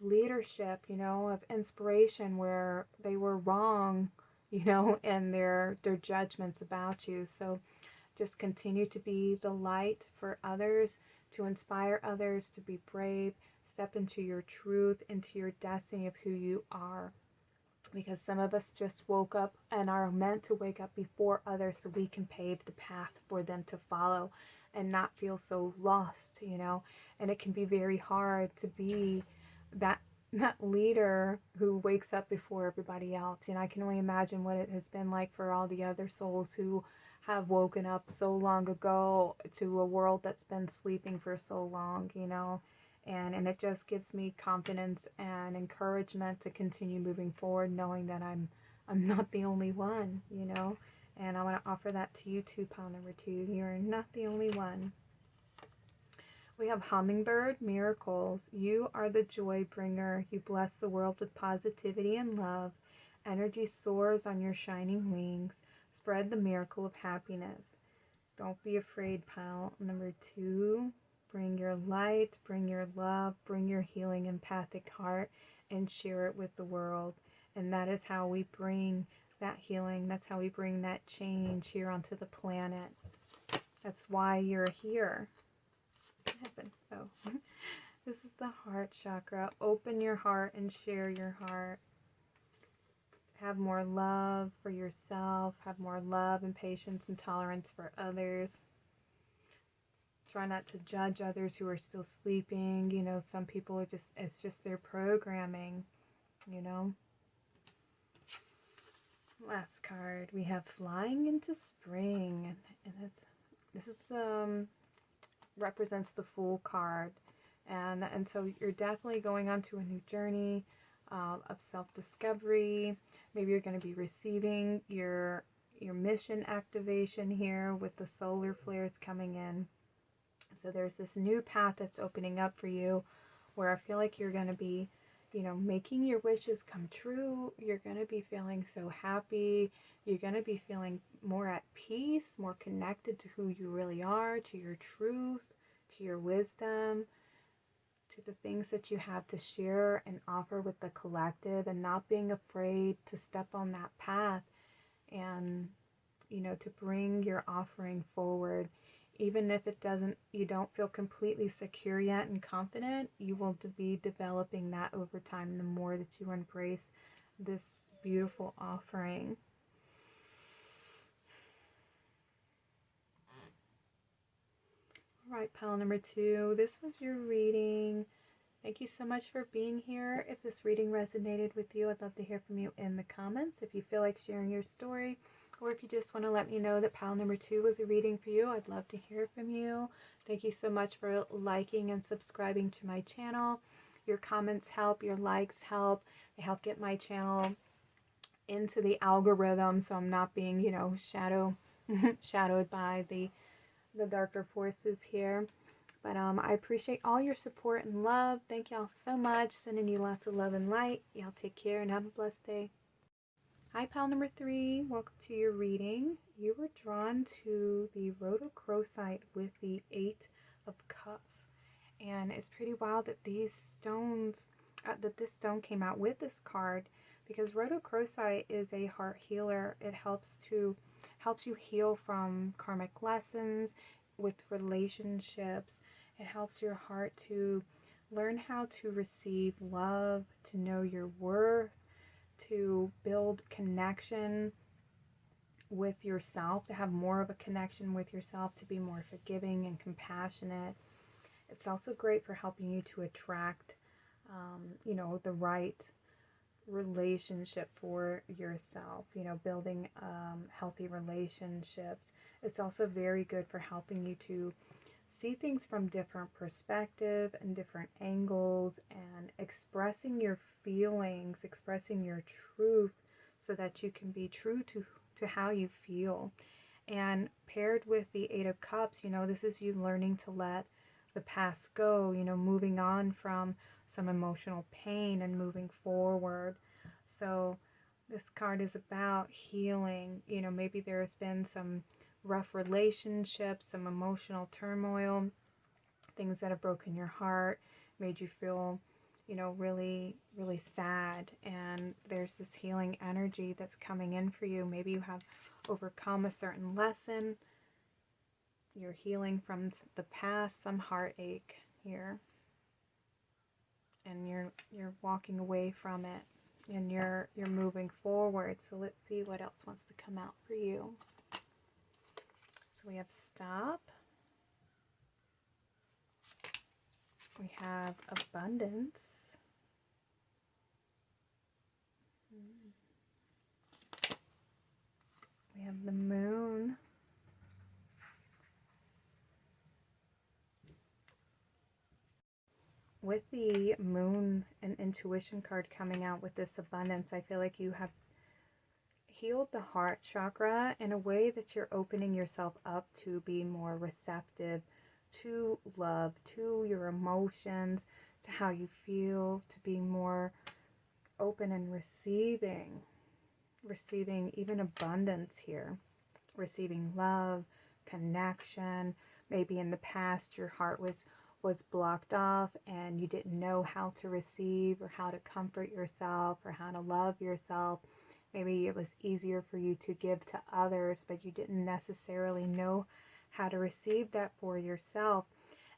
leadership, you know, of inspiration, where they were wrong, you know, in their judgments about you. So just continue to be the light for others, to inspire others to be brave, step into your truth, into your destiny of who you are. Because some of us just woke up and are meant to wake up before others, so we can pave the path for them to follow and not feel so lost, you know. And it can be very hard to be that leader who wakes up before everybody else. And I can only imagine what it has been like for all the other souls who have woken up so long ago to a world that's been sleeping for so long, you know. And it just gives me confidence and encouragement to continue moving forward, knowing that I'm not the only one, you know. And I want to offer that to you too, pile number 2. You're not the only one. We have Hummingbird Miracles. You are the joy bringer. You bless the world with positivity and love. Energy soars on your shining wings. Spread the miracle of happiness. Don't be afraid, pile number 2. Bring your light, bring your love, bring your healing empathic heart, and share it with the world. And that is how we bring that healing. That's how we bring that change here onto the planet. That's why you're here. What happened? Oh. This is the heart chakra. Open your heart and share your heart. Have more love for yourself. Have more love and patience and tolerance for others. Try not to judge others who are still sleeping. You know, some people are just, it's just their programming, you know. Last card, we have Flying into Spring. And this is represents the Fool card. And so you're definitely going on to a new journey of self-discovery. Maybe you're going to be receiving your mission activation here with the solar flares coming in. So there's this new path that's opening up for you where I feel like you're going to be, you know, making your wishes come true. You're going to be feeling so happy. You're going to be feeling more at peace, more connected to who you really are, to your truth, to your wisdom, to the things that you have to share and offer with the collective, and not being afraid to step on that path and, you know, to bring your offering forward. Even if it doesn't, you don't feel completely secure yet and confident, you will be developing that over time the more that you embrace this beautiful offering. All right, pile number 2, this was your reading. Thank you so much for being here. If this reading resonated with you, I'd love to hear from you in the comments. If you feel like sharing your story, or if you just want to let me know that pile number 2 was a reading for you, I'd love to hear from you. Thank you so much for liking and subscribing to my channel. Your comments help, your likes help. They help get my channel into the algorithm, so I'm not being, you know, shadowed by the darker forces here. But I appreciate all your support and love. Thank y'all so much. Sending you lots of love and light. Y'all take care and have a blessed day. Hi, pal number 3. Welcome to your reading. You were drawn to the rhodochrosite with the 8 of Cups. And it's pretty wild that these stones, that this stone came out with this card, because rhodochrosite is a heart healer. It helps you heal from karmic lessons with relationships. It helps your heart to learn how to receive love, to know your worth, to build connection with yourself, to have more of a connection with yourself, to be more forgiving and compassionate. It's also great for helping you to attract, you know, the right relationship for yourself, you know, building healthy relationships. It's also very good for helping you to see things from different perspectives and different angles, and expressing your feelings, expressing your truth, so that you can be true to how you feel. And paired with the 8 of Cups, you know, this is you learning to let the past go, you know, moving on from some emotional pain and moving forward. So this card is about healing. You know, maybe there's been some rough relationships, some emotional turmoil, things that have broken your heart, made you feel, you know, really, really sad. And there's this healing energy that's coming in for you. Maybe you have overcome a certain lesson. You're healing from the past, some heartache here. And you're walking away from it, and you're moving forward. So let's see what else wants to come out for you. So we have stop. We have abundance. We have the moon. With the moon and intuition card coming out with this abundance, I feel like you have healed the heart chakra in a way that you're opening yourself up to be more receptive to love, to your emotions, to how you feel, to be more open and receiving even abundance here, receiving love, connection. Maybe in the past your heart was blocked off and you didn't know how to receive, or how to comfort yourself, or how to love yourself. Maybe it was easier for you to give to others, but you didn't necessarily know how to receive that for yourself.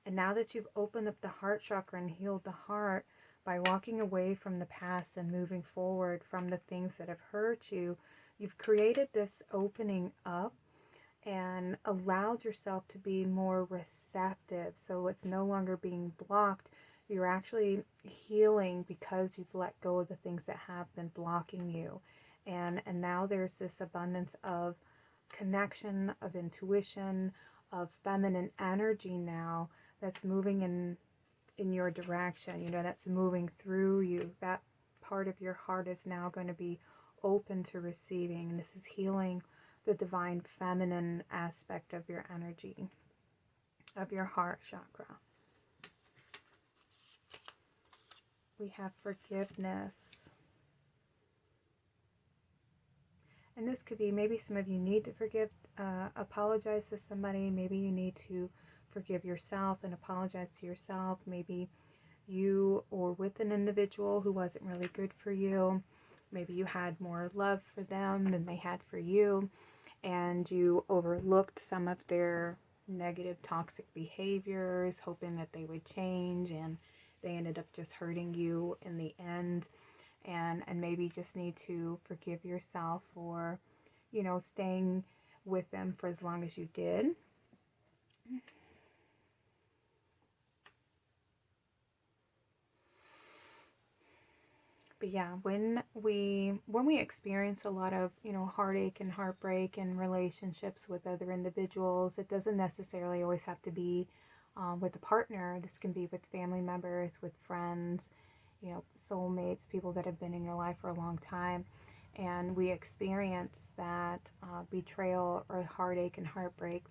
And now that you've opened up the heart chakra and healed the heart by walking away from the past and moving forward from the things that have hurt you, you've created this opening up and allowed yourself to be more receptive. So it's no longer being blocked. You're actually healing because you've let go of the things that have been blocking you. And now there's this abundance of connection, of intuition, of feminine energy now that's moving in your direction, that's moving through you. That part of your heart is now going to be open to receiving. And this is healing the divine feminine aspect of your energy, of your heart chakra. We have forgiveness. And this could be, maybe some of you need to apologize to somebody. Maybe you need to forgive yourself and apologize to yourself. Maybe you or with an individual who wasn't really good for you. Maybe you had more love for them than they had for you, and you overlooked some of their negative, toxic behaviors, hoping that they would change, and they ended up just hurting you in the end. And maybe you just need to forgive yourself for, staying with them for as long as you did. But yeah, when we experience a lot of, heartache and heartbreak in relationships with other individuals, it doesn't necessarily always have to be with a partner. This can be with family members, with friends, soulmates, people that have been in your life for a long time. And we experience that betrayal or heartache and heartbreak.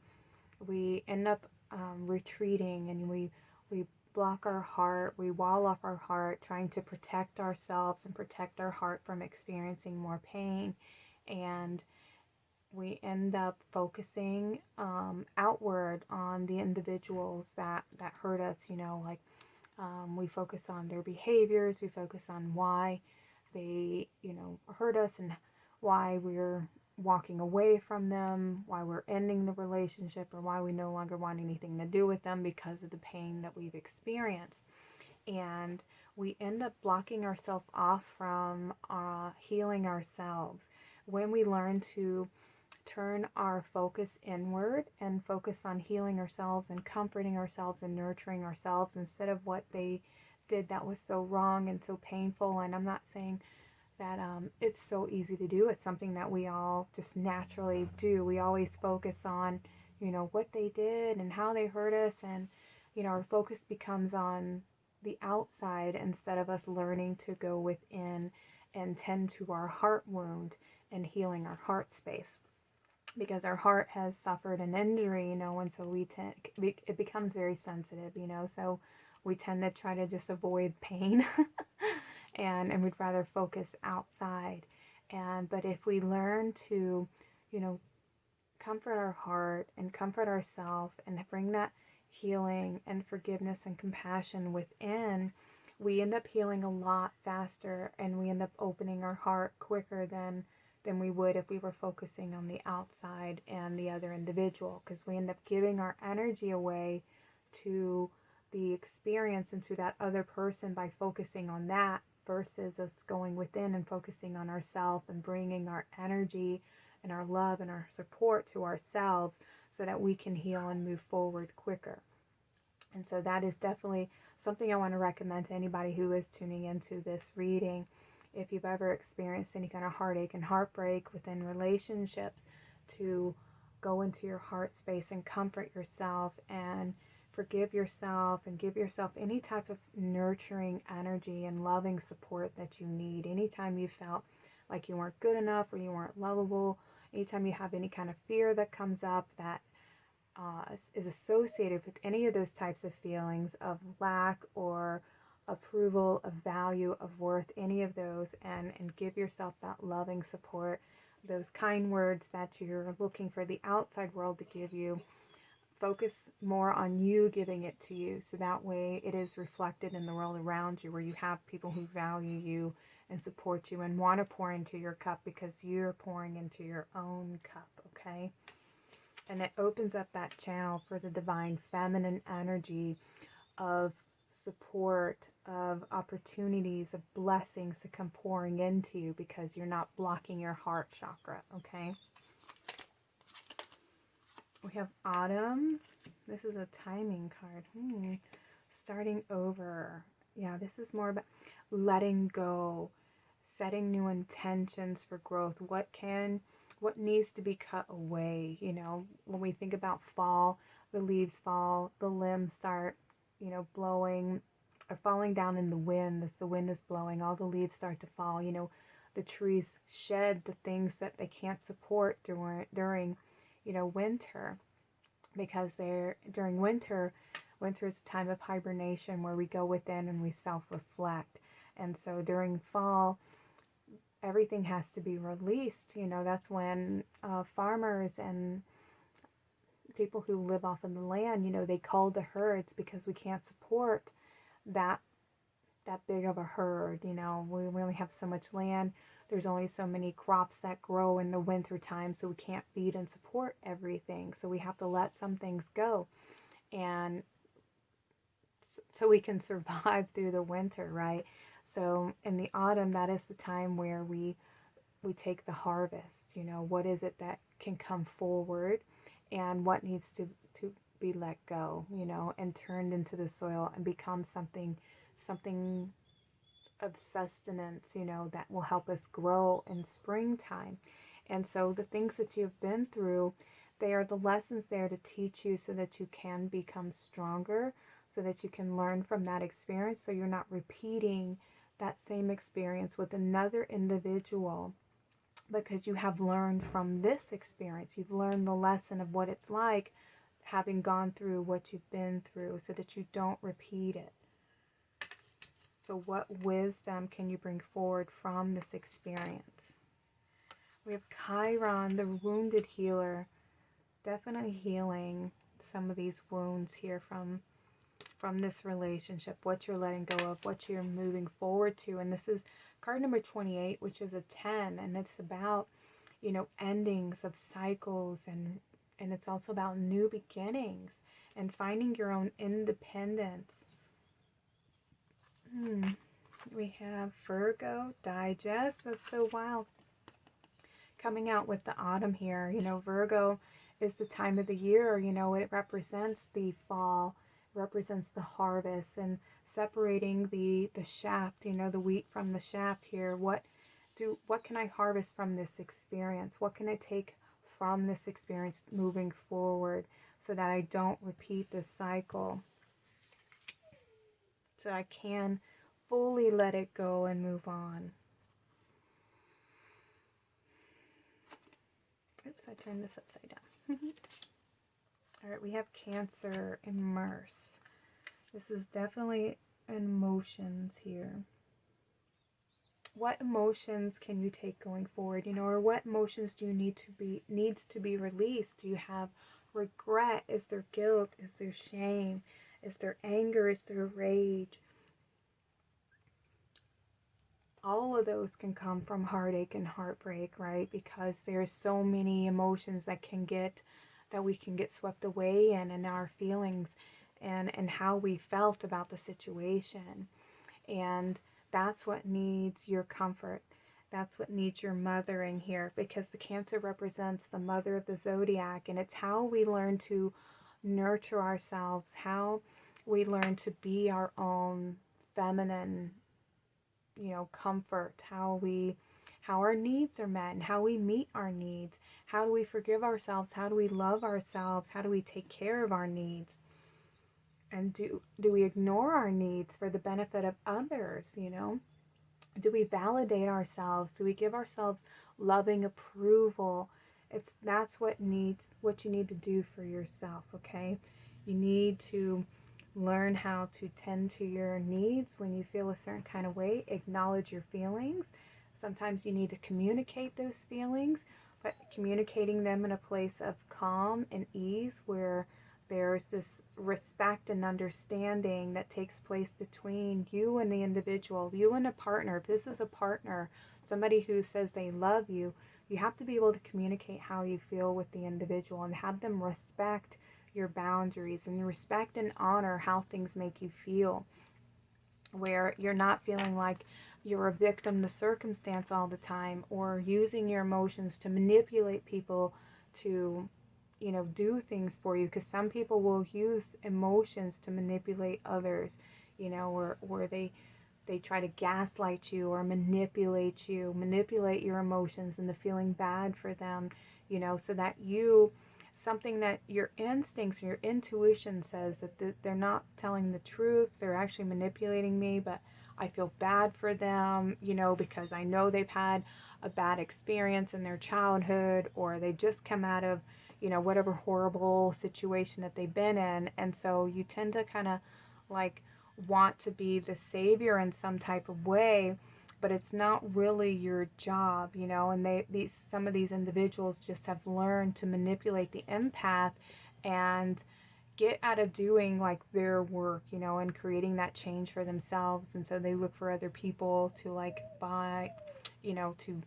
We end up retreating, and we block our heart, we wall off our heart, trying to protect ourselves and protect our heart from experiencing more pain. And we end up focusing outward on the individuals that hurt us, we focus on their behaviors, we focus on why they, hurt us, and why we're walking away from them, why we're ending the relationship, or why we no longer want anything to do with them because of the pain that we've experienced. And we end up blocking ourselves off from healing ourselves. When we learn to turn our focus inward and focus on healing ourselves and comforting ourselves and nurturing ourselves instead of what they did that was so wrong and so painful. And I'm not saying that it's so easy to do. It's something that we all just naturally do. We always focus on, what they did and how they hurt us. And, our focus becomes on the outside instead of us learning to go within and tend to our heart wound and healing our heart space. Because our heart has suffered an injury, and so it becomes very sensitive, so we tend to try to just avoid pain and we'd rather focus outside. But if we learn to, comfort our heart and comfort ourselves and bring that healing and forgiveness and compassion within, we end up healing a lot faster, and we end up opening our heart quicker than we would if we were focusing on the outside and the other individual, because we end up giving our energy away to the experience and to that other person by focusing on that, versus us going within and focusing on ourselves and bringing our energy and our love and our support to ourselves so that we can heal and move forward quicker. And so that is definitely something I want to recommend to anybody who is tuning into this reading. If you've ever experienced any kind of heartache and heartbreak within relationships, to go into your heart space and comfort yourself and forgive yourself and give yourself any type of nurturing energy and loving support that you need. Anytime you felt like you weren't good enough or you weren't lovable, anytime you have any kind of fear that comes up that is associated with any of those types of feelings of lack or approval, of value, of worth, any of those, and give yourself that loving support, those kind words that you're looking for the outside world to give you. Focus more on you giving it to you, so that way it is reflected in the world around you, where you have people who value you and support you and want to pour into your cup because you're pouring into your own cup, okay? And it opens up that channel for the divine feminine energy of support, of opportunities, of blessings to come pouring into you, because you're not blocking your heart chakra, okay? We have autumn. This is a timing card. Starting over. Yeah, this is more about letting go, setting new intentions for growth. What needs to be cut away? You know, when we think about fall, the leaves fall, the limbs start, you know, blowing or falling down in the wind. As the wind is blowing, all the leaves start to fall. You know, the trees shed the things that they can't support during you know, winter, because they're during winter is a time of hibernation where we go within and we self-reflect. And so during fall, everything has to be released. You know, that's when farmers and people who live off of the land, you know, they call the herds, because we can't support that big of a herd. You know, we only have so much land. There's only so many crops that grow in the winter time, so we can't feed and support everything. So we have to let some things go, and so we can survive through the winter, right? So in the autumn, that is the time where we take the harvest. You know, what is it that can come forward, and what needs to be let go, you know, and turned into the soil and become something of sustenance, you know, that will help us grow in springtime. And so the things that you've been through, they are the lessons there to teach you so that you can become stronger, so that you can learn from that experience, so you're not repeating that same experience with another individual, because you have learned from this experience. You've learned the lesson of what it's like having gone through what you've been through, so that you don't repeat it. So what wisdom can you bring forward from this experience? We have Chiron, the wounded healer, definitely healing some of these wounds here from this relationship, what you're letting go of, what you're moving forward to. And this is card number 28, which is a 10, and it's about, you know, endings of cycles, and it's also about new beginnings and finding your own independence. We have Virgo Digest. That's so wild. Coming out with the autumn here. You know, Virgo is the time of the year. You know, it represents the fall, represents the harvest, and separating the shaft, you know, the wheat from the shaft here. What can I harvest from this experience? What can I take from this experience moving forward, so that I don't repeat this cycle? So I can fully let it go and move on. Oops, I turned this upside down. All right, we have Cancer, immerse. This is definitely emotions here. What emotions can you take going forward, you know, or what emotions do you needs to be released? Do you have regret? Is there guilt? Is there shame? Is there anger? Is there rage? All of those can come from heartache and heartbreak, right? Because there's so many emotions that we can get swept away in our feelings and how we felt about the situation. And that's what needs your comfort. That's what needs your mothering here, because the Cancer represents the mother of the zodiac, and it's how we learn to nurture ourselves, how we learn to be our own feminine, you know, comfort, how our needs are met and how we meet our needs. How do we forgive ourselves? How do we love ourselves? How do we take care of our needs? And do we ignore our needs for the benefit of others, you know? Do we validate ourselves? Do we give ourselves loving approval? That's what you need to do for yourself, okay? You need to learn how to tend to your needs when you feel a certain kind of way. Acknowledge your feelings. Sometimes you need to communicate those feelings, but communicating them in a place of calm and ease, where there's this respect and understanding that takes place between you and the individual, you and a partner. If this is a partner, somebody who says they love you, you have to be able to communicate how you feel with the individual and have them respect your boundaries and respect and honor how things make you feel, where you're not feeling like you're a victim to circumstance all the time, or using your emotions to manipulate people to, do things for you. Because some people will use emotions to manipulate others, or they try to gaslight you or manipulate your emotions into feeling bad for them, so that something that your instincts, your intuition says that they're not telling the truth, they're actually manipulating me, but I feel bad for them, because I know they've had a bad experience in their childhood, or they just come out of, whatever horrible situation that they've been in. And so you tend to kind of like want to be the savior in some type of way, but it's not really your job, and some of these individuals just have learned to manipulate the empath and get out of doing like their work, and creating that change for themselves. And so they look for other people to like buy, to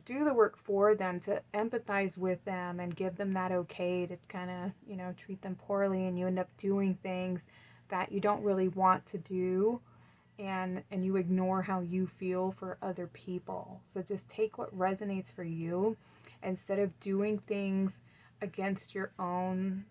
do the work for them, to empathize with them and give them that okay to kind of, treat them poorly, and you end up doing things that you don't really want to do, and you ignore how you feel for other people. So just take what resonates for you instead of doing things against your own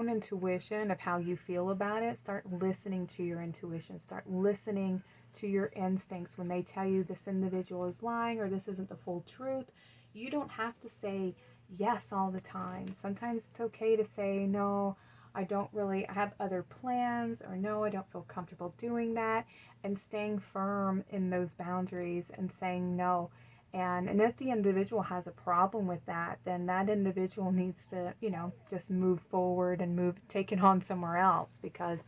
intuition of how you feel about it. Start listening to your intuition. Start listening to your instincts when they tell you this individual is lying or this isn't the full truth. You don't have to say yes all the time. Sometimes it's okay to say no, I have other plans, or no, I don't feel comfortable doing that, and staying firm in those boundaries and saying no. And if the individual has a problem with that, then that individual needs to, just move forward and take it on somewhere else, because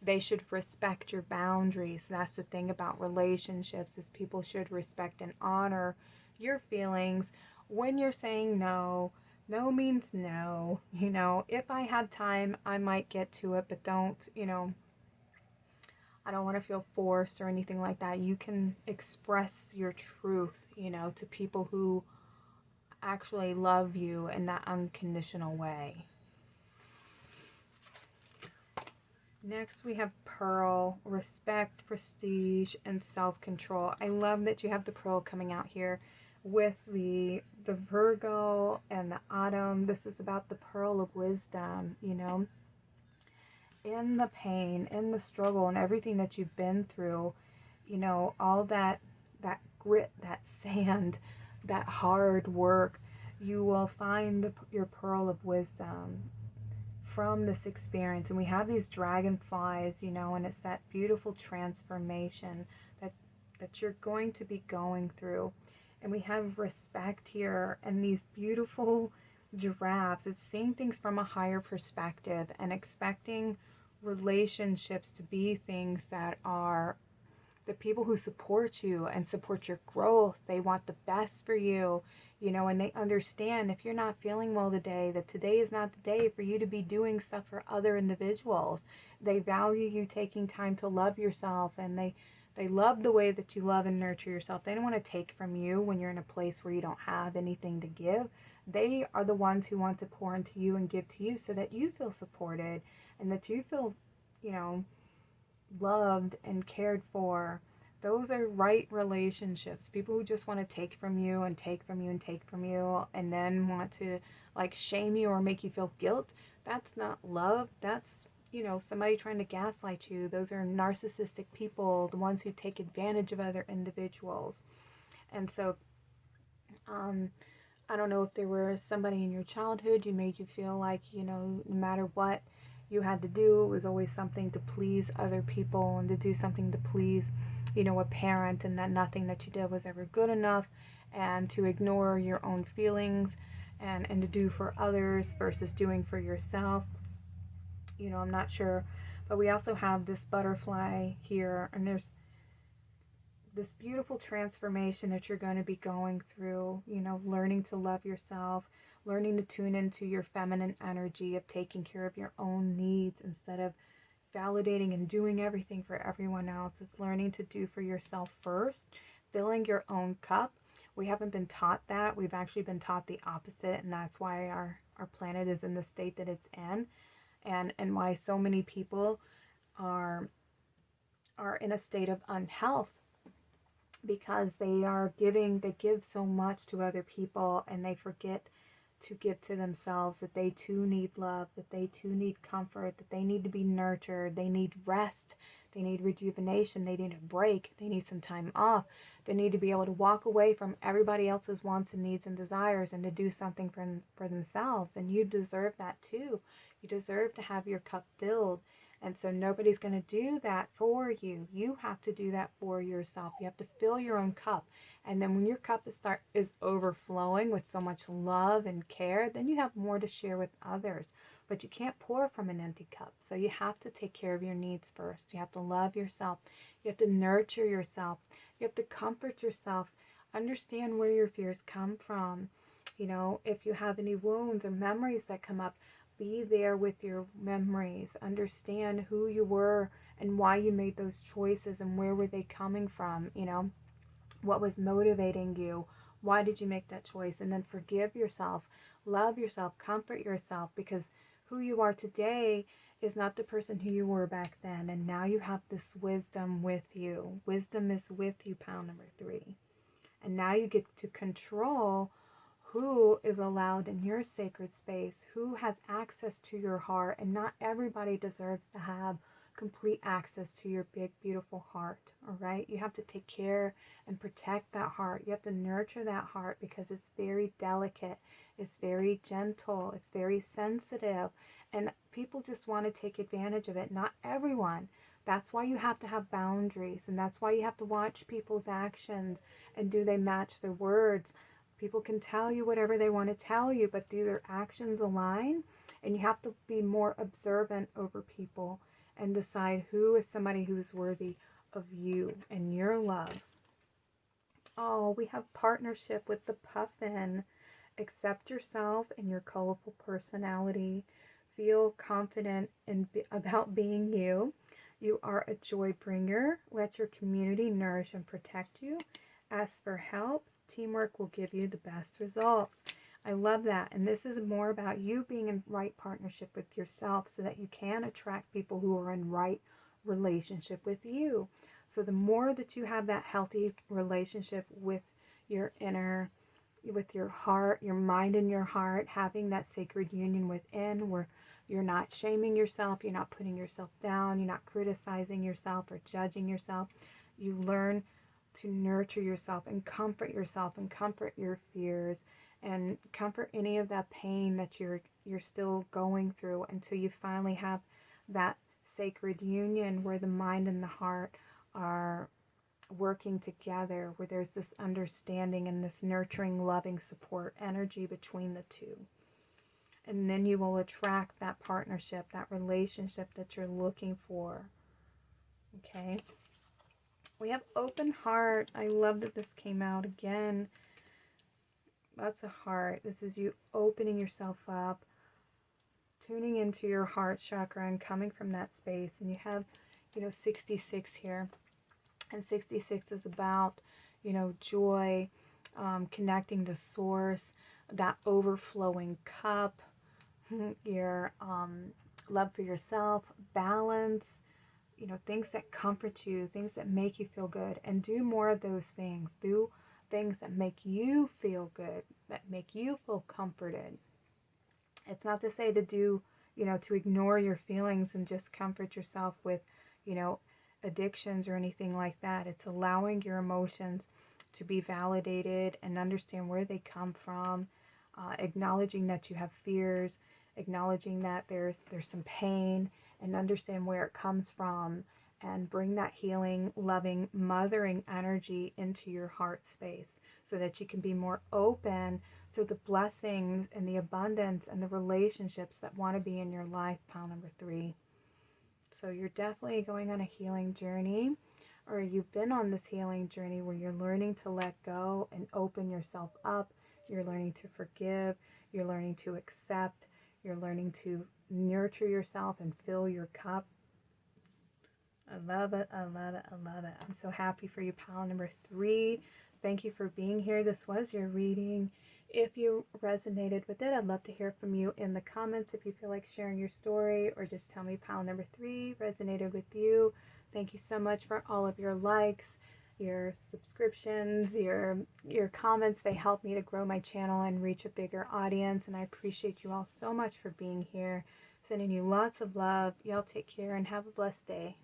they should respect your boundaries. That's the thing about relationships, is people should respect and honor your feelings when you're saying no. No means no. If I have time, I might get to it, but I don't want to feel forced or anything like that. You can express your truth, to people who actually love you in that unconditional way. Next, we have Pearl, respect, prestige, and self-control. I love that you have the Pearl coming out here with the Virgo and the Autumn. This is about the Pearl of wisdom, in the pain, in the struggle, and everything that you've been through, all that grit, that sand, that hard work, you will find your pearl of wisdom from this experience. And we have these dragonflies, and it's that beautiful transformation that you're going to be going through. And we have respect here, and these beautiful giraffes. It's seeing things from a higher perspective and expecting relationships to be things that are the people who support you and support your growth. They want the best for you, and they understand if you're not feeling well today, that today is not the day for you to be doing stuff for other individuals. They value you taking time to love yourself, and they love the way that you love and nurture yourself. They don't want to take from you when you're in a place where you don't have anything to give. They are the ones who want to pour into you and give to you so that you feel supported and that you feel, loved and cared for. Those are right relationships. People who just want to take from you and take from you and take from you, and then want to like shame you or make you feel guilt. That's not love. That's, somebody trying to gaslight you. Those are narcissistic people, the ones who take advantage of other individuals. And so, I don't know if there was somebody in your childhood who made you feel like, no matter what you had to do, it was always something to please other people and to do something to please, a parent, and that nothing that you did was ever good enough, and to ignore your own feelings and to do for others versus doing for yourself. I'm not sure. But we also have this butterfly here, and there's this beautiful transformation that you're going to be going through, learning to love yourself, learning to tune into your feminine energy of taking care of your own needs instead of validating and doing everything for everyone else. It's learning to do for yourself first, filling your own cup, We haven't been taught that. We've actually been taught the opposite, and that's why our planet is in the state that it's in, and why so many people are in a state of unhealth, because they give so much to other people, and they forget to give to themselves, that they too need love, that they too need comfort, that they need to be nurtured, they need rest, they need rejuvenation, they need a break, they need some time off, they need to be able to walk away from everybody else's wants and needs and desires and to do something for themselves. And you deserve that too. You deserve to have your cup filled. And so nobody's going to do that for you. You have to do that for yourself. You have to fill your own cup. And then when your cup is overflowing with so much love and care, then you have more to share with others. But you can't pour from an empty cup. So you have to take care of your needs first. You have to love yourself. You have to nurture yourself. You have to comfort yourself. Understand where your fears come from. You know, if you have any wounds or memories that come up, be there with your memories. Understand who you were and why you made those choices and where were they coming from. You know, what was motivating you? Why did you make that choice? And then forgive yourself, love yourself, comfort yourself, because who you are today is not the person who you were back then. And now you have this wisdom with you. Wisdom is with you, pound number 3. And now you get to control who is allowed in your sacred space, who has access to your heart. And not everybody deserves to have complete access to your big, beautiful heart. All right. You have to take care and protect that heart. You have to nurture that heart, because it's very delicate. It's very gentle. It's very sensitive. And people just want to take advantage of it. Not everyone. That's why you have to have boundaries. And that's why you have to watch people's actions. And do they match their words? People can tell you whatever they want to tell you, but do their actions align? And you have to be more observant over people and decide who is somebody who is worthy of you and your love. Oh, we have partnership with the puffin. Accept yourself and your colorful personality. Feel confident about being you. You are a joy bringer. Let your community nourish and protect you. Ask for help. Teamwork will give you the best results. I love that. And this is more about you being in right partnership with yourself, so that you can attract people who are in right relationship with you. So the more that you have that healthy relationship with your inner, with your heart, your mind and your heart, having that sacred union within, where you're not shaming yourself, you're not putting yourself down, you're not criticizing yourself or judging yourself. You learn to nurture yourself and comfort your fears, and comfort any of that pain that you're still going through, until you finally have that sacred union where the mind and the heart are working together, where there's this understanding and this nurturing, loving support energy between the two. And then you will attract that partnership, that relationship that you're looking for. Okay. We have open heart. I love that this came out again. That's a heart. This is you opening yourself up, tuning into your heart chakra and coming from that space. And you have, 66 here. And 66 is about, joy, connecting to source, that overflowing cup, your love for yourself, balance, things that comfort you, things that make you feel good. And do more of those things. Do things that make you feel good, that make you feel comforted. It's not to say to do, to ignore your feelings and just comfort yourself with, addictions or anything like that. It's allowing your emotions to be validated and understand where they come from, acknowledging that you have fears, acknowledging that there's some pain, and understand where it comes from, and bring that healing, loving, mothering energy into your heart space, so that you can be more open to the blessings and the abundance and the relationships that want to be in your life, pile number 3. So you're definitely going on a healing journey, or you've been on this healing journey where you're learning to let go and open yourself up. You're learning to forgive. You're learning to accept. You're learning to nurture yourself and fill your cup. I love it. I love it. I love it. I'm so happy for you, pile number 3. thank you for being here. This was your reading. If you resonated with it, I'd love to hear from you in the comments. If you feel like sharing your story, or just tell me pile number 3 resonated with you. Thank you so much for all of your likes, your subscriptions, your comments. They help me to grow my channel and reach a bigger audience, and I appreciate you all so much for being here. Sending you lots of love. Y'all take care and have a blessed day.